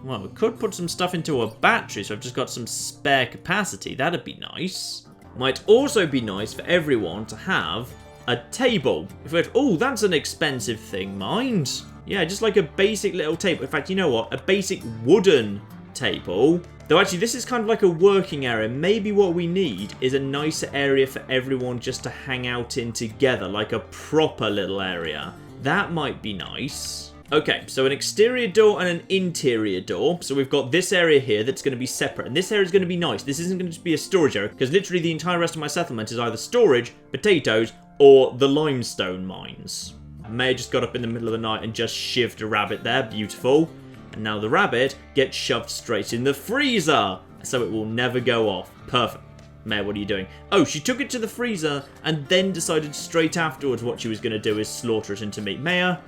Well, we could put some stuff into a battery, so I've just got some spare capacity. That'd be nice. Might also be nice for everyone to have a table. If we had, oh, that's an expensive thing, mind. Yeah, just like a basic little table. In fact, you know what? A basic wooden table. Though actually, this is kind of like a working area. Maybe what we need is a nicer area for everyone just to hang out in together, like a proper little area. That might be nice. Okay, so an exterior door and an interior door. So we've got this area here that's going to be separate. And this area is going to be nice. This isn't going to just be a storage area, because literally the entire rest of my settlement is either storage, potatoes, or the limestone mines. May just got up in the middle of the night and just shivved a rabbit there. Beautiful. And now the rabbit gets shoved straight in the freezer, so it will never go off. Perfect. Maya, what are you doing? Oh, she took it to the freezer and then decided straight afterwards what she was going to do is slaughter it into meat. Maya,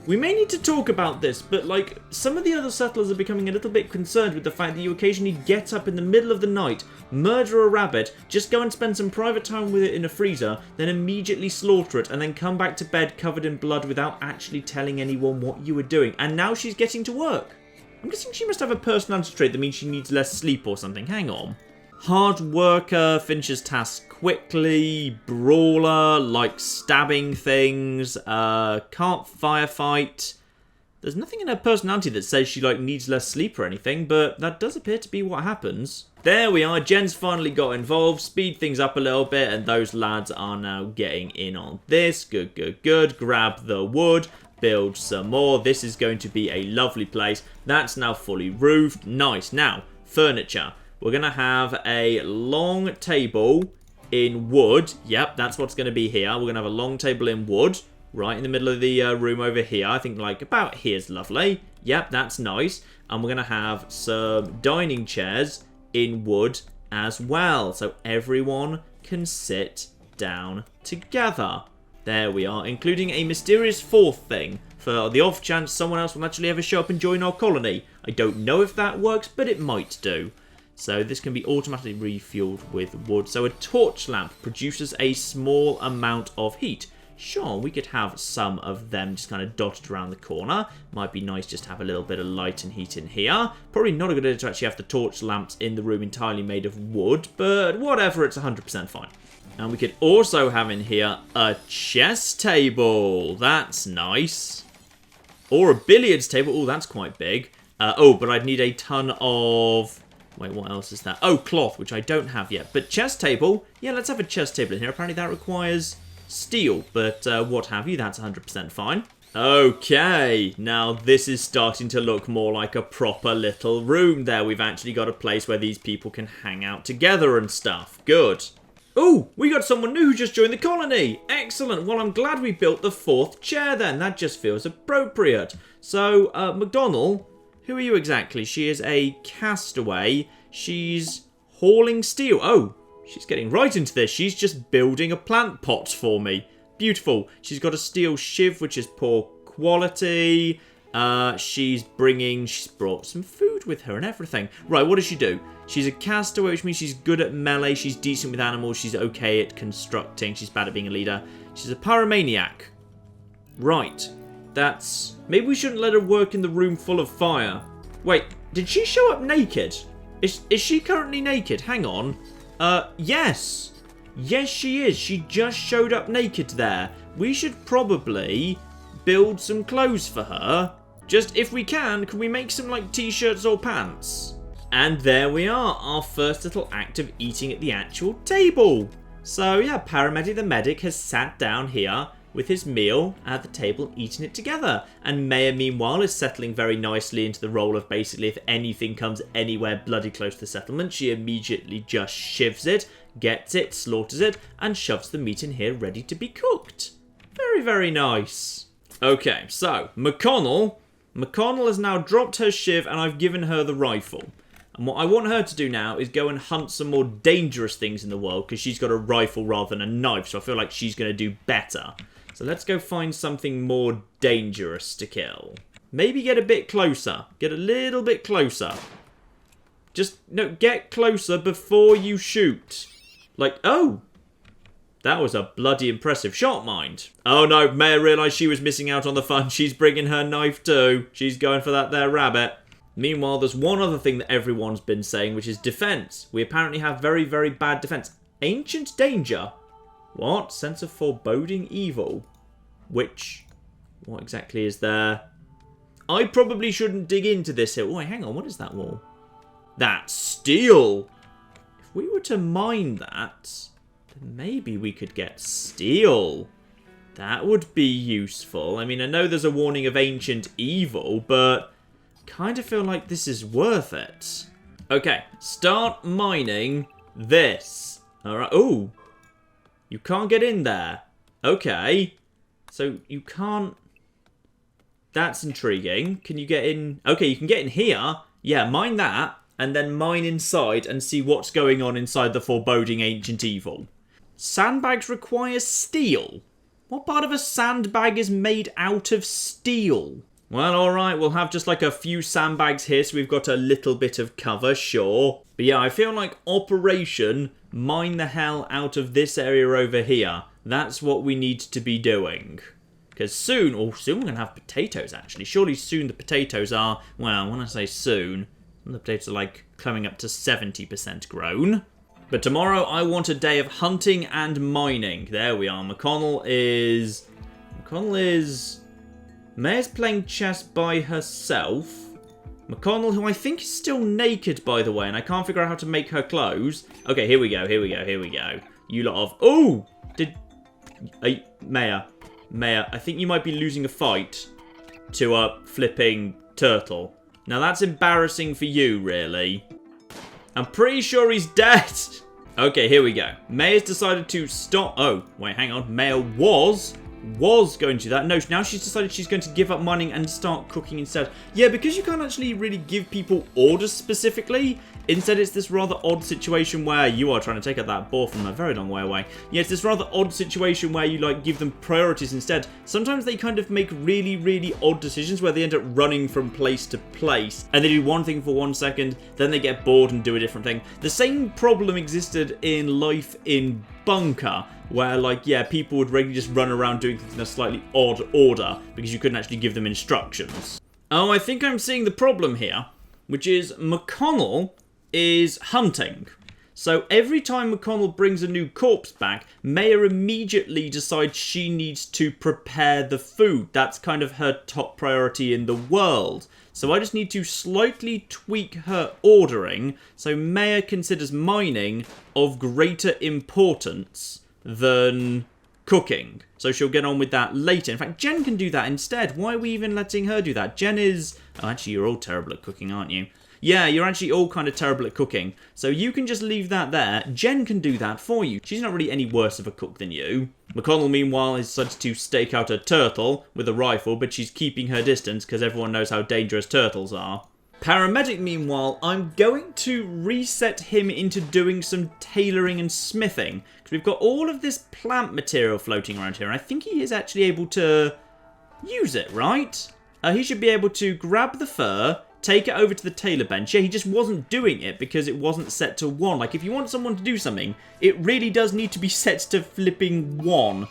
we may need to talk about this, but like some of the other settlers are becoming a little bit concerned with the fact that you occasionally get up in the middle of the night, murder a rabbit, just go and spend some private time with it in a freezer, then immediately slaughter it, and then come back to bed covered in blood without actually telling anyone what you were doing. And now she's getting to work. I'm guessing she must have a personality trait that means she needs less sleep or something. Hang on. Hard worker, finishes tasks quickly, brawler, likes stabbing things, can't firefight. There's nothing in her personality that says she like needs less sleep or anything, but that does appear to be what happens. There we are, Jen's finally got involved, speed things up a little bit, and those lads are now getting in on this. Good, good, good. Grab the wood. Build some more. This is going to be a lovely place. That's now fully roofed. Nice. Now, furniture. We're going to have a long table in wood. Yep, that's what's going to be here. We're going to have a long table in wood right in the middle of the room over here. I think like about here's lovely. Yep, that's nice. And we're going to have some dining chairs in wood as well. So everyone can sit down together. There we are, including a mysterious fourth thing for the off chance someone else will actually ever show up and join our colony. I don't know if that works, but it might do. So this can be automatically refueled with wood. So a torch lamp produces a small amount of heat. Sure, we could have some of them just kind of dotted around the corner. Might be nice just to have a little bit of light and heat in here. Probably not a good idea to actually have the torch lamps in the room entirely made of wood, but whatever, it's 100% fine. And we could also have in here a chess table. That's nice. Or a billiards table. Oh, that's quite big. Oh, but I'd need a ton of... Wait, what else is that? Oh, cloth, which I don't have yet. But chess table. Yeah, let's have a chess table in here. Apparently that requires steel. But what have you, that's 100% fine. Okay, now this is starting to look more like a proper little room there. We've actually got a place where these people can hang out together and stuff. Good. Oh, we got someone new who just joined the colony. Excellent. Well, I'm glad we built the fourth chair then. That just feels appropriate. So, McDonald, who are you exactly? She is a castaway. She's hauling steel. Oh, she's getting right into this. She's just building a plant pot for me. Beautiful. She's got a steel shiv, which is poor quality. She's brought some food with her and everything. Right, what does she do? She's a castaway, which means she's good at melee, she's decent with animals, she's okay at constructing, she's bad at being a leader. She's a pyromaniac. Right, that's... Maybe we shouldn't let her work in the room full of fire. Wait, did she show up naked? Is she currently naked? Hang on. Yes. Yes, she is. She just showed up naked there. We should probably build some clothes for her. Just, if we can we make some, like, t-shirts or pants? And there we are, our first little act of eating at the actual table. So, yeah, Paramedic the Medic has sat down here with his meal at the table, eating it together. And Maya, meanwhile, is settling very nicely into the role of basically if anything comes anywhere bloody close to the settlement, she immediately just shivs it, gets it, slaughters it, and shoves the meat in here ready to be cooked. Very, very nice. Okay, so McConnell has now dropped her shiv and I've given her the rifle. And what I want her to do now is go and hunt some more dangerous things in the world because she's got a rifle rather than a knife, so I feel like she's going to do better. So let's go find something more dangerous to kill. Maybe get a bit closer. Get a little bit closer. Just, no, get closer before you shoot. Like, oh! That was a bloody impressive shot, mind. Oh no, Maya realised she was missing out on the fun. She's bringing her knife too. She's going for that there rabbit. Meanwhile, there's one other thing that everyone's been saying, which is defence. We apparently have very, very bad defence. Ancient danger? What? Sense of foreboding evil? What exactly is there? I probably shouldn't dig into this here. Oh, hang on, what is that wall? That's steel! If we were to mine that, then maybe we could get steel. That would be useful. I mean, I know there's a warning of ancient evil, but kind of feel like this is worth it. Okay, start mining this. Alright, ooh. You can't get in there. Okay. So you can't... That's intriguing. Can you get in... Okay, you can get in here. Yeah, mine that. And then mine inside and see what's going on inside the foreboding ancient evil. Sandbags require steel. What part of a sandbag is made out of steel? Well, alright, we'll have just like a few sandbags here, so we've got a little bit of cover, sure. But yeah, I feel like Operation Mine the Hell out of this area over here. That's what we need to be doing. Because soon we're going to have potatoes, actually. Surely soon the potatoes are, well, when I say soon, the potatoes are like coming up to 70% grown. But tomorrow I want a day of hunting and mining. There we are. McConnell is... Maya's playing chess by herself. McConnell, who I think is still naked, by the way, and I can't figure out how to make her clothes. Okay, here we go. You lot of... Oh! Maya, I think you might be losing a fight to a flipping turtle. Now that's embarrassing for you, really. I'm pretty sure he's dead. Okay, here we go. Maya's decided to stop... Oh, wait, hang on. Maya was going to do that. No, now she's decided she's going to give up mining and start cooking instead. Yeah, because you can't actually really give people orders specifically. Instead, it's this rather odd situation where you are trying to take out that boar from a very long way away. Yeah, it's this rather odd situation where you, like, give them priorities instead. Sometimes they kind of make really, really odd decisions where they end up running from place to place. And they do one thing for 1 second, then they get bored and do a different thing. The same problem existed in Life in Bunker, where, like, yeah, people would regularly just run around doing things in a slightly odd order because you couldn't actually give them instructions. Oh, I think I'm seeing the problem here, which is McConnell is hunting. So every time McConnell brings a new corpse back, Maya immediately decides she needs to prepare the food. That's kind of her top priority in the world. So I just need to slightly tweak her ordering so Maya considers mining of greater importance than cooking. So she'll get on with that later. In fact, Jen can do that instead. Why are we even letting her do that? Jen is... Oh, actually, you're all terrible at cooking, aren't you? Yeah, you're actually all kind of terrible at cooking. So you can just leave that there. Jen can do that for you. She's not really any worse of a cook than you. McConnell, meanwhile, has decided to stake out a turtle with a rifle, but she's keeping her distance because everyone knows how dangerous turtles are. Paramedic, meanwhile, I'm going to reset him into doing some tailoring and smithing. Because we've got all of this plant material floating around here, and I think he is actually able to use it, right? He should be able to grab the fur, take it over to the tailor bench. Yeah, he just wasn't doing it because it wasn't set to 1. Like, if you want someone to do something, it really does need to be set to flipping 1.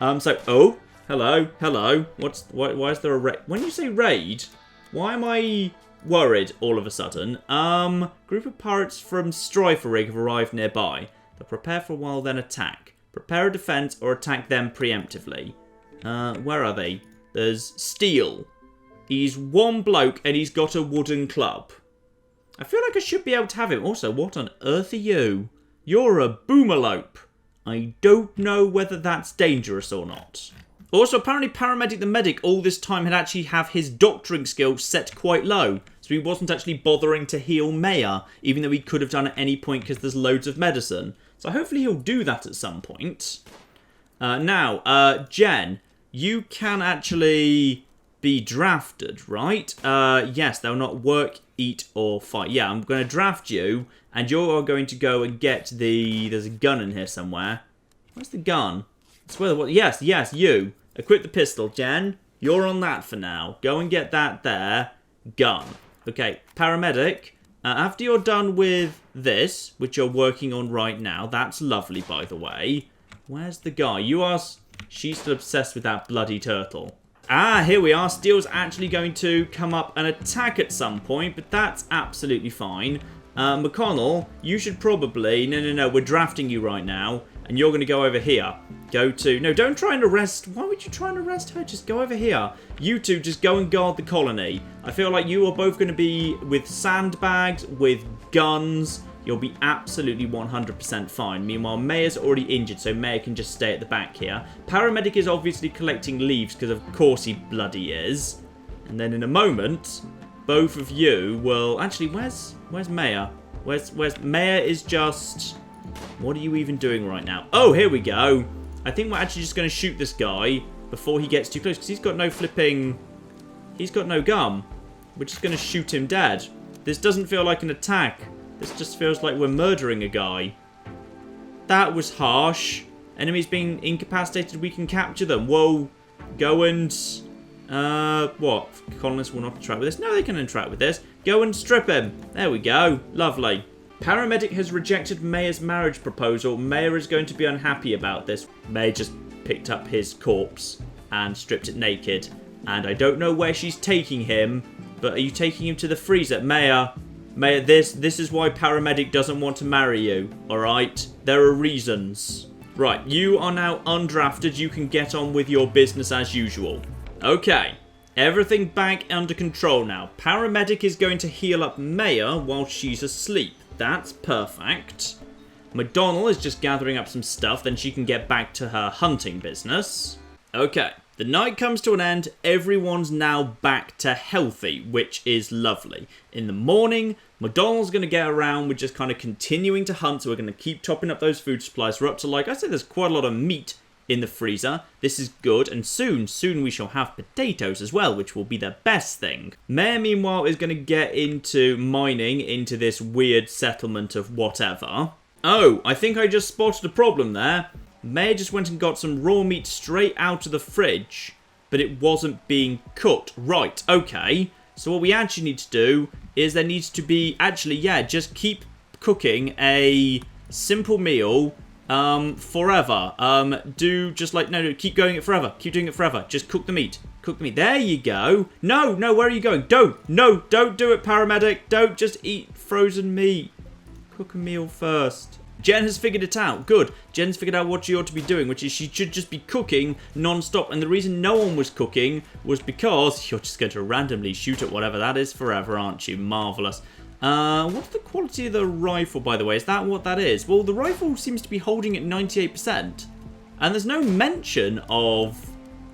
Oh, hello. Why is there a raid? When you say raid, why am I worried all of a sudden? Group of pirates from Strifer Rig have arrived nearby. They'll prepare for a while, then attack. Prepare a defense or attack them preemptively. Where are they? There's Steel. He's one bloke and he's got a wooden club. I feel like I should be able to have him. Also, what on earth are you? You're a boomalope. I don't know whether that's dangerous or not. Also, apparently Paramedic the Medic all this time had actually have his doctoring skill set quite low. So he wasn't actually bothering to heal Maya, even though he could have done at any point because there's loads of medicine. So hopefully he'll do that at some point. Now, Jen, you can actually be drafted, right? Yes, they'll not work, eat, or fight. Yeah, I'm going to draft you, and you're going to go and get the... There's a gun in here somewhere. Where's the gun? It's where the... Yes, you. Equip the pistol, Jen. You're on that for now. Go and get that there. Gun. Okay, paramedic. After you're done with this, which you're working on right now, that's lovely, by the way. Where's the guy? You are... She's still obsessed with that bloody turtle. Ah, here we are. Steel's actually going to come up and attack at some point, but that's absolutely fine. McConnell, you should probably... No, we're drafting you right now, and you're going to go over here. Go to... No, don't try and arrest... Why would you try and arrest her? Just go over here. You two just go and guard the colony. I feel like you are both going to be with sandbags, with guns. You'll be absolutely 100% fine. Meanwhile, Maya's already injured, so Maya can just stay at the back here. Paramedic is obviously collecting leaves, because of course he bloody is. And then in a moment, both of you will... Actually, where's Maya? Where's Maya is just... What are you even doing right now? Oh, here we go. I think we're actually just going to shoot this guy before he gets too close, because he's got no flipping... He's got no gum. We're just going to shoot him dead. This doesn't feel like an attack. This just feels like we're murdering a guy. That was harsh. Enemies being incapacitated, we can capture them. Whoa. Go and... what? Colonists will not interact with this. No, they can interact with this. Go and strip him. There we go. Lovely. Paramedic has rejected Maya's marriage proposal. Maya is going to be unhappy about this. Maya just picked up his corpse and stripped it naked. And I don't know where she's taking him, but are you taking him to the freezer? Maya, this is why Paramedic doesn't want to marry you, alright? There are reasons. Right, you are now undrafted. You can get on with your business as usual. Okay, everything back under control now. Paramedic is going to heal up Maya while she's asleep. That's perfect. McDonald is just gathering up some stuff, then she can get back to her hunting business. Okay, the night comes to an end. Everyone's now back to healthy, which is lovely. In the morning, McDonald's going to get around with just kind of continuing to hunt, so we're going to keep topping up those food supplies. We're up to, like, I say there's quite a lot of meat in the freezer. This is good, and soon we shall have potatoes as well, which will be the best thing. Mare, meanwhile, is going to get into mining into this weird settlement of whatever. Oh, I think I just spotted a problem there. Mare just went and got some raw meat straight out of the fridge, but it wasn't being cooked. Right, okay. So what we actually need to do is there needs to be, actually, yeah, just keep cooking a simple meal forever. Do just like, no, keep going it forever. Keep doing it forever. Just cook the meat. Cook the meat. There you go. No, where are you going? Don't do it, Paramedic. Don't just eat frozen meat. Cook a meal first. Jen has figured it out. Good. Jen's figured out what she ought to be doing, which is she should just be cooking non-stop. And the reason no one was cooking was because you're just going to randomly shoot at whatever that is forever, aren't you? Marvellous. What's the quality of the rifle, by the way? Is that what that is? Well, the rifle seems to be holding at 98%. And there's no mention of,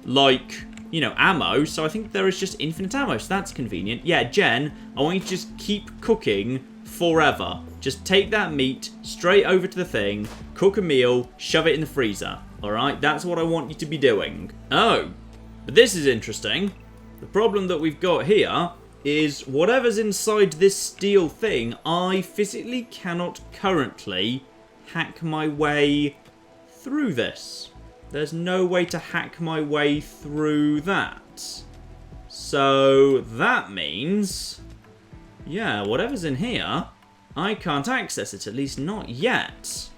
like, you know, ammo. So I think there is just infinite ammo. So that's convenient. Yeah, Jen, I want you to just keep cooking forever. Just take that meat straight over to the thing, cook a meal, shove it in the freezer. Alright, that's what I want you to be doing. Oh, but this is interesting. The problem that we've got here is whatever's inside this steel thing, I physically cannot currently hack my way through this. There's no way to hack my way through that. So that means, yeah, whatever's in here, I can't access it, at least not yet.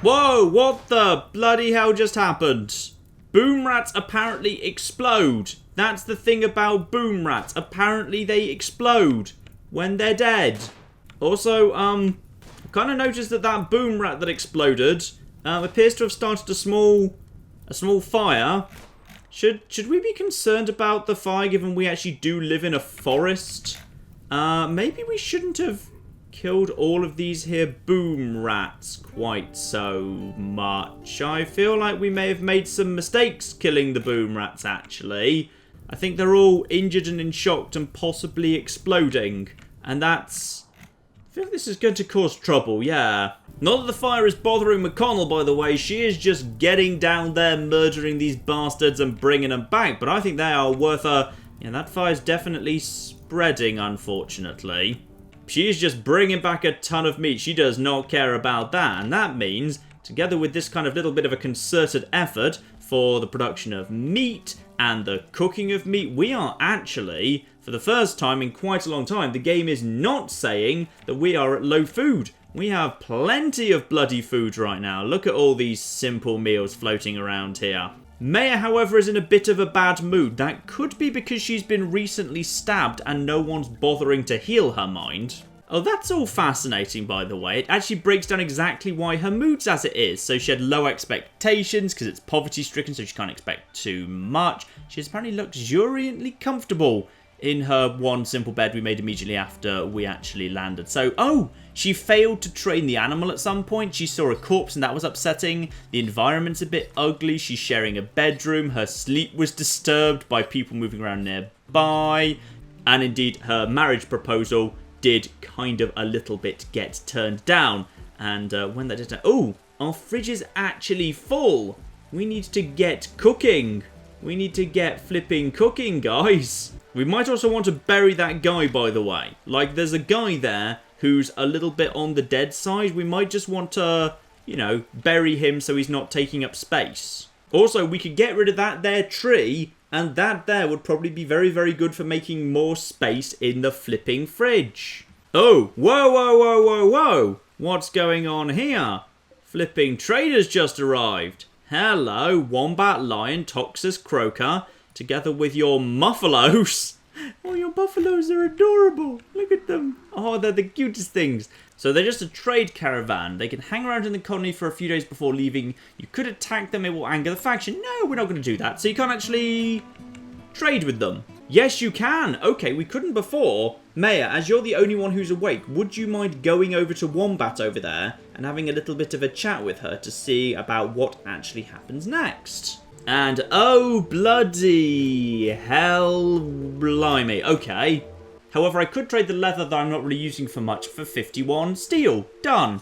Whoa, what the bloody hell just happened? Boom rats apparently explode. That's the thing about boom rats. Apparently they explode when they're dead. Also, I kind of noticed that boom rat that exploded appears to have started a small fire. Should we be concerned about the fire, given we actually do live in a forest? Maybe we shouldn't have killed all of these here boom rats quite so much. I feel like we may have made some mistakes killing the boom rats, actually. I think they're all injured and in shock and possibly exploding. And that's... I feel like this is going to cause trouble, yeah. Not that the fire is bothering McConnell, by the way. She is just getting down there, murdering these bastards and bringing them back. But I think they are worth a... Yeah, that fire's definitely spreading, unfortunately. She is just bringing back a ton of meat. She does not care about that. And that means, together with this kind of little bit of a concerted effort for the production of meat and the cooking of meat, we are actually, for the first time in quite a long time, the game is not saying that we are at low food. We have plenty of bloody food right now. Look at all these simple meals floating around here. Maya, however, is in a bit of a bad mood. That could be because she's been recently stabbed and no one's bothering to heal her mind. Oh, that's all fascinating, by the way. It actually breaks down exactly why her mood's as it is. So she had low expectations because it's poverty-stricken, so she can't expect too much. She's apparently luxuriantly comfortable in her one simple bed we made immediately after we actually landed. So, oh, she failed to train the animal at some point. She saw a corpse and that was upsetting. The environment's a bit ugly. She's sharing a bedroom. Her sleep was disturbed by people moving around nearby. And indeed, her marriage proposal did kind of a little bit get turned down. And when that did... Oh, our fridge is actually full. We need to get cooking. We need to get flipping cooking, guys. We might also want to bury that guy, by the way. Like, there's a guy there who's a little bit on the dead side. We might just want to, you know, bury him so he's not taking up space. Also, we could get rid of that there tree, and that there would probably be very, very good for making more space in the flipping fridge. Oh, whoa, whoa, whoa, whoa, whoa. What's going on here? Flipping traders just arrived. Hello, Wombat, Lion, Toxus, Croaker, together with your Muffalos. Oh, your buffaloes are adorable. Look at them. Oh, they're the cutest things. So they're just a trade caravan. They can hang around in the colony for a few days before leaving. You could attack them. It will anger the faction. No, we're not going to do that. So you can't actually trade with them. Yes, you can. Okay, we couldn't before. Maya, as you're the only one who's awake, would you mind going over to Wombat over there and having a little bit of a chat with her to see about what actually happens next? And oh, bloody hell, blimey. Okay. However, I could trade the leather that I'm not really using for much for 51 steel. Done.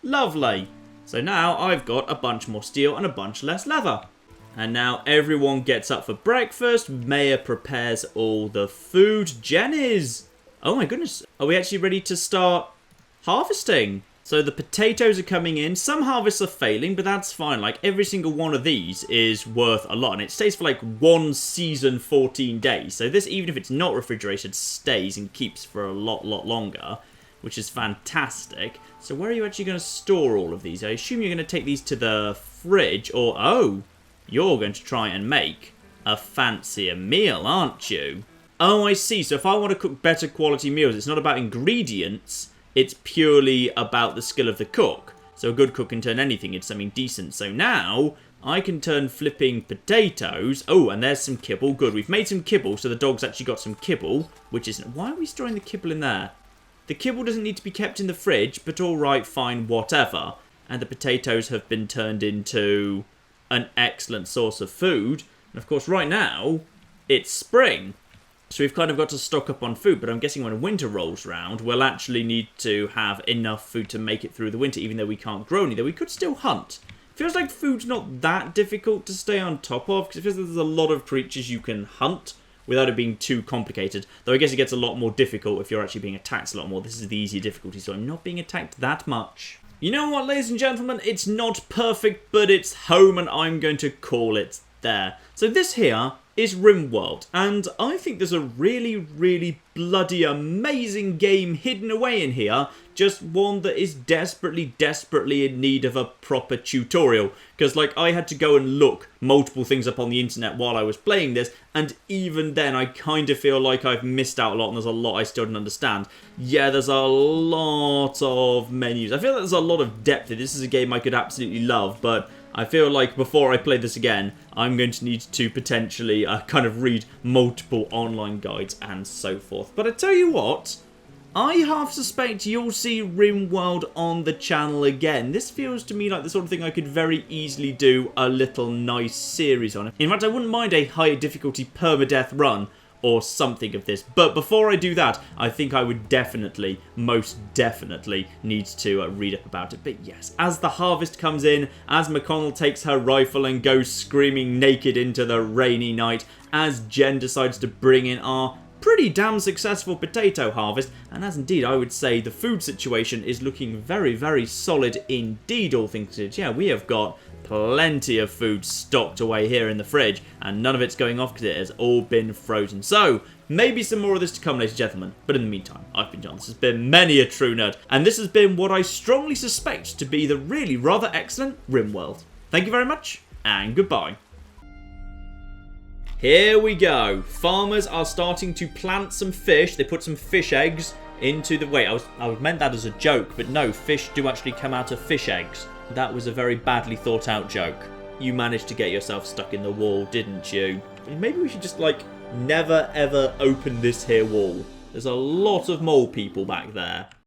Lovely. So now I've got a bunch more steel and a bunch less leather. And now everyone gets up for breakfast. Maya prepares all the food. Jen is... Oh my goodness. Are we actually ready to start harvesting? So the potatoes are coming in. Some harvests are failing, but that's fine. Like, every single one of these is worth a lot. And it stays for like one season, 14 days. So this, even if it's not refrigerated, stays and keeps for a lot longer, which is fantastic. So where are you actually going to store all of these? I assume you're going to take these to the fridge, or... Oh, you're going to try and make a fancier meal, aren't you? Oh, I see. So if I want to cook better quality meals, it's not about ingredients... It's purely about the skill of the cook. So a good cook can turn anything into something decent. So now, I can turn flipping potatoes. Oh, and there's some kibble. Good, we've made some kibble, so the dog's actually got some kibble. Which isn't... Why are we storing the kibble in there? The kibble doesn't need to be kept in the fridge, but alright, fine, whatever. And the potatoes have been turned into an excellent source of food. And of course, right now, it's spring. So we've kind of got to stock up on food, but I'm guessing when winter rolls round, we'll actually need to have enough food to make it through the winter, even though we can't grow any, though we could still hunt. Feels like food's not that difficult to stay on top of, because it feels like there's a lot of creatures you can hunt without it being too complicated. Though I guess it gets a lot more difficult if you're actually being attacked a lot more. This is the easier difficulty, so I'm not being attacked that much. You know what, ladies and gentlemen? It's not perfect, but it's home, and I'm going to call it there. So this here is RimWorld, and I think there's a really, really bloody amazing game hidden away in here, just one that is desperately in need of a proper tutorial, because like I had to go and look multiple things up on the internet while I was playing this, and even then I kind of feel like I've missed out a lot and there's a lot I still don't understand. Yeah, there's a lot of menus. I feel like there's a lot of depth here. This is a game I could absolutely love, but I feel like before I play this again, I'm going to need to potentially kind of read multiple online guides and so forth. But I tell you what, I half suspect you'll see RimWorld on the channel again. This feels to me like the sort of thing I could very easily do a little nice series on. In fact, I wouldn't mind a higher difficulty permadeath run or something of this. But before I do that, I think I would definitely, most definitely, need to read up about it. But yes, as the harvest comes in, as McConnell takes her rifle and goes screaming naked into the rainy night, as Jen decides to bring in our pretty damn successful potato harvest, and as indeed I would say the food situation is looking very, very solid indeed, all things considered. Yeah, we have got plenty of food stocked away here in the fridge, and none of it's going off because it has all been frozen. So, maybe some more of this to come, ladies and gentlemen. But in the meantime, I've been John. This has been many a true nerd, and this has been what I strongly suspect to be the really rather excellent RimWorld. Thank you very much, and goodbye. Here we go. Farmers are starting to plant some fish. They put some fish eggs into the... Wait, I meant that as a joke, but no, fish do actually come out of fish eggs. That was a very badly thought out joke. You managed to get yourself stuck in the wall, didn't you? Maybe we should just, like, never ever open this here wall. There's a lot of mole people back there.